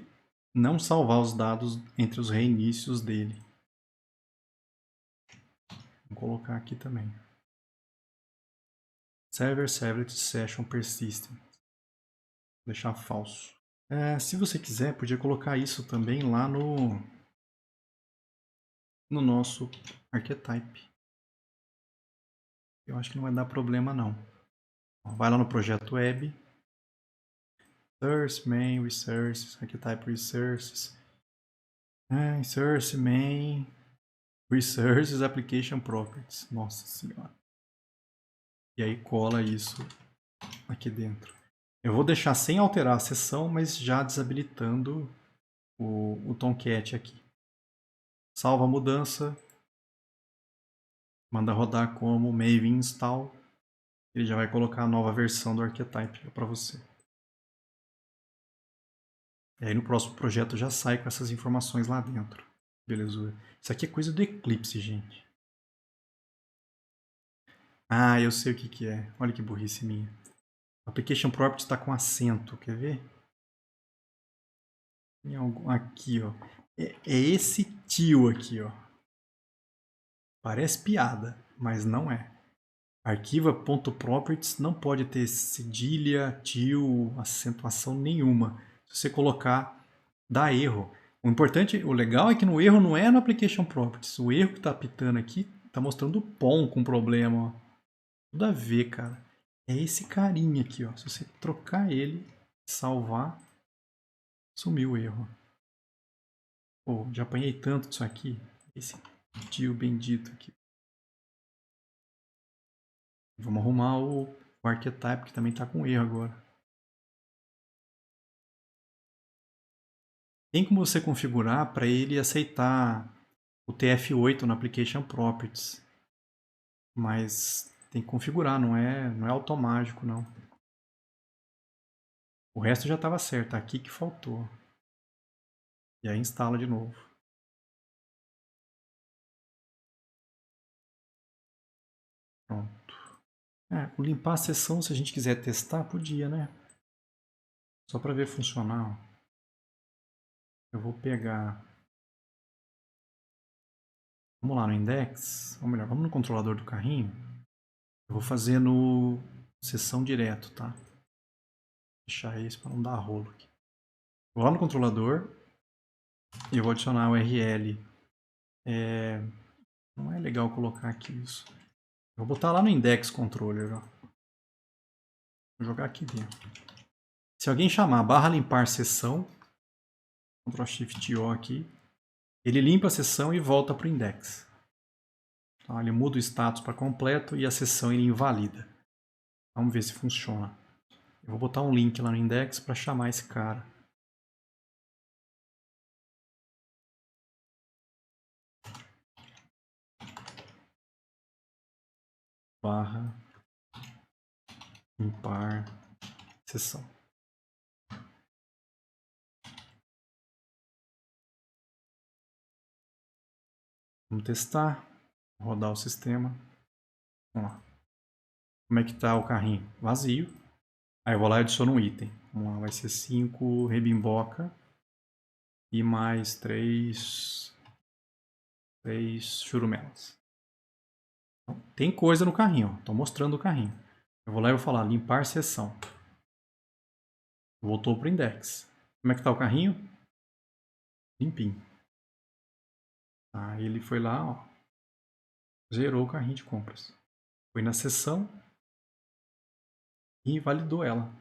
não salvar os dados entre os reinícios dele. Vou colocar aqui também. Server servlet session persistent. Vou deixar falso. Se você quiser, podia colocar isso também lá no nosso archetype. Eu acho que não vai dar problema não. Vai lá no projeto web. Source, main, resources, archetype resources. Source, main, resources, application properties. Nossa senhora. E aí cola isso aqui dentro. Eu vou deixar sem alterar a seção, mas já desabilitando o Tomcat aqui. Salva a mudança. Manda rodar como Maven install. Ele já vai colocar a nova versão do archetype para você. E aí no próximo projeto já sai com essas informações lá dentro. Belezura. Isso aqui é coisa do Eclipse, gente. Ah, eu sei o que que é. Olha que burrice minha. Application Properties está com acento, quer ver? Aqui, ó. É esse tio aqui, ó. Parece piada, mas não é. Arquiva.properties não pode ter cedilha, tio, acentuação nenhuma. Se você colocar, dá erro. O importante, o legal é que no erro não é no Application Properties. O erro que está apitando aqui está mostrando o POM com problema, ó. Tudo a ver, cara. É esse carinha aqui, ó. Se você trocar ele, salvar, sumiu o erro. Pô, já apanhei tanto disso aqui. Esse tio bendito aqui. Vamos arrumar o archetype, que também está com erro agora. Tem como você configurar para ele aceitar o TF8 no Application Properties. Mas tem que configurar, não é automático, não. O resto já estava certo, aqui que faltou. E aí instala de novo. Pronto. O limpar a sessão, se a gente quiser testar, podia, né? Só para ver funcionar. Eu vou pegar... Vamos lá no index. Ou melhor, vamos no controlador do carrinho. Eu vou fazer no sessão direto, tá? Vou deixar isso para não dar rolo aqui. Vou lá no controlador e vou adicionar o URL. Não é legal colocar aqui isso. Eu vou botar lá no index controller, ó. Vou jogar aqui dentro. Se alguém chamar barra limpar sessão, Ctrl Shift O aqui, ele limpa a sessão e volta para o index. Então, ele muda o status para completo e a sessão ele invalida. Vamos ver se funciona. Eu vou botar um link lá no index para chamar esse cara. Barra limpar sessão. Vamos testar. Rodar o sistema. Vamos lá. Como é que está o carrinho? Vazio. Aí eu vou lá e adiciono um item. Vamos lá, vai ser 5 rebimboca e mais 3 churumelas. Então, tem coisa no carrinho, estou mostrando o carrinho. Eu vou lá e vou falar limpar seção. Voltou para o index. Como é que está o carrinho? Limpinho. Aí ele foi lá, ó, zerou o carrinho de compras. Foi na seção e validou ela.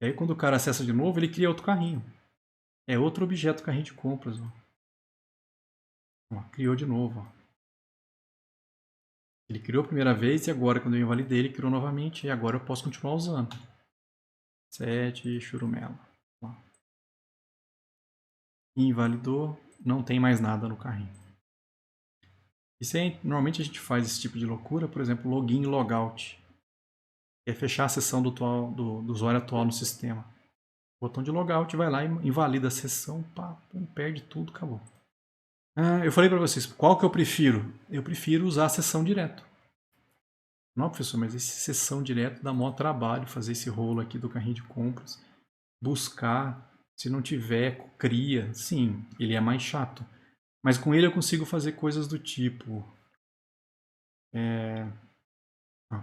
E aí quando o cara acessa de novo, ele cria outro carrinho. É outro objeto carrinho de compras. Ó, criou de novo. Ó. Ele criou a primeira vez e agora quando eu invalidei ele criou novamente e agora eu posso continuar usando. 7 churumela. Ó. Invalidou, não tem mais nada no carrinho. Isso aí, normalmente a gente faz esse tipo de loucura, por exemplo, login e logout. É fechar a sessão do usuário atual no sistema. O botão de logout vai lá e invalida a sessão, pá, perde tudo, acabou. Eu falei para vocês, qual que eu prefiro? Eu prefiro usar a sessão direto. Não, professor, mas essa sessão direto dá maior trabalho fazer esse rolo aqui do carrinho de compras. Buscar, se não tiver, cria. Sim, ele é mais chato. Mas com ele eu consigo fazer coisas do tipo...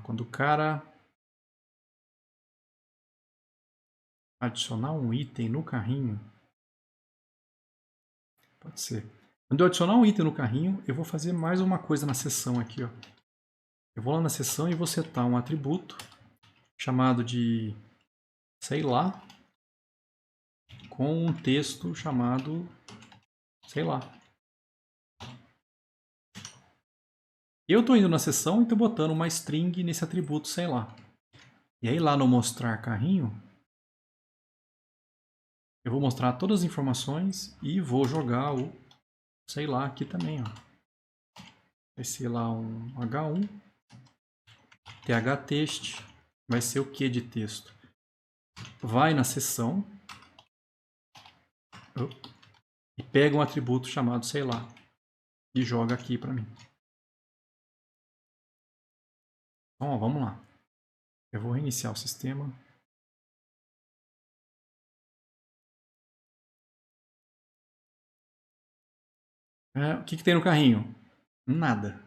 quando o cara adicionar um item no carrinho... Pode ser. Quando eu adicionar um item no carrinho, eu vou fazer mais uma coisa na seção aqui, ó. Eu vou lá na seção e vou setar um atributo chamado de, sei lá, com um texto chamado, sei lá. Eu estou indo na seção e estou botando uma string nesse atributo, sei lá. E aí lá no mostrar carrinho, eu vou mostrar todas as informações e vou jogar o, sei lá, aqui também, ó. Vai ser lá um H1, THText, vai ser o que de texto? Vai na seção e pega um atributo chamado, sei lá, e joga aqui para mim. Então, ó, vamos lá. Eu vou reiniciar o sistema. O que tem no carrinho? Nada.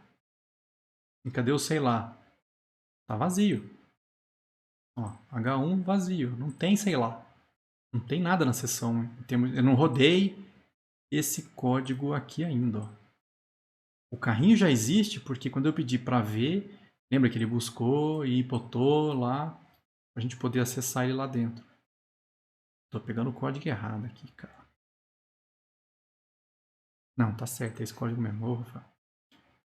E cadê o sei lá? Tá vazio. Ó, H1 vazio. Não tem sei lá. Não tem nada na seção. Eu não rodei esse código aqui ainda. Ó. O carrinho já existe porque quando eu pedi para ver, lembra que ele buscou e botou lá para a gente poder acessar ele lá dentro. Tô pegando o código errado aqui, cara. Não, tá certo, é esse código mesmo.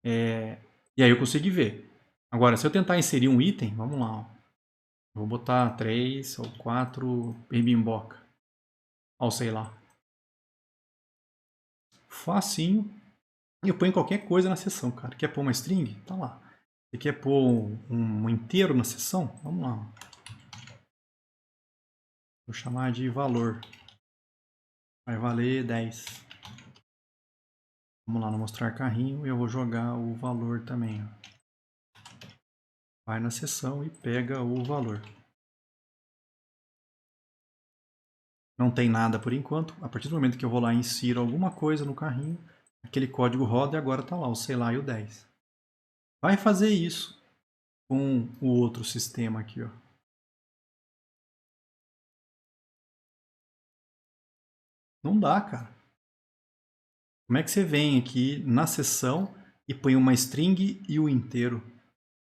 E aí eu consegui ver. Agora, se eu tentar inserir um item, vamos lá. Ó. Vou botar 3 ou 4 bimboca. Ou sei lá. Facinho. E eu ponho qualquer coisa na seção, cara. Quer pôr uma string? Tá lá. Você quer pôr um inteiro na seção? Vamos lá. Vou chamar de valor. Vai valer 10. Vamos lá no mostrar carrinho e eu vou jogar o valor também. Ó. Vai na seção e pega o valor. Não tem nada por enquanto. A partir do momento que eu vou lá e insiro alguma coisa no carrinho, aquele código roda e agora está lá o sei lá e o 10. Vai fazer isso com o outro sistema aqui. Ó. Não dá, cara. Como é que você vem aqui na seção e põe uma string e o inteiro?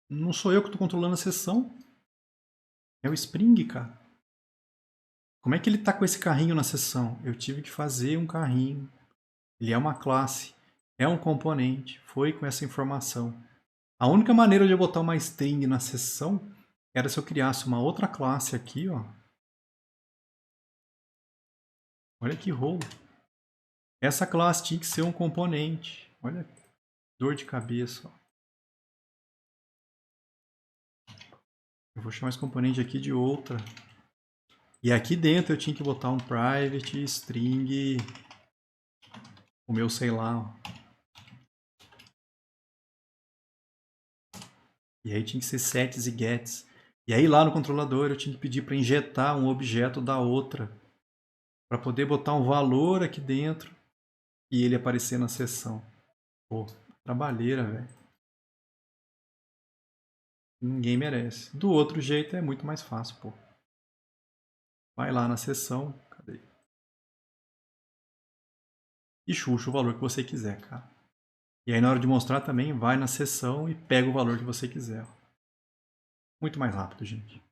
Não sou eu que estou controlando a seção. É o Spring, cara. Como é que ele está com esse carrinho na seção? Eu tive que fazer um carrinho. Ele é uma classe, é um componente, foi com essa informação. A única maneira de eu botar uma string na seção era se eu criasse uma outra classe aqui, ó. Olha que rolo. Essa classe tinha que ser um componente. Olha, dor de cabeça. Ó. Eu vou chamar esse componente aqui de outra. E aqui dentro eu tinha que botar um private string, o meu sei lá. Ó. E aí tinha que ser sets e gets. E aí lá no controlador eu tinha que pedir para injetar um objeto da outra. Para poder botar um valor aqui dentro e ele aparecer na seção. Pô, trabalheira, velho. Ninguém merece. Do outro jeito é muito mais fácil, pô. Vai lá na seção. Cadê? E chucha o valor que você quiser, cara. E aí na hora de mostrar também, vai na seção e pega o valor que você quiser. Muito mais rápido, gente.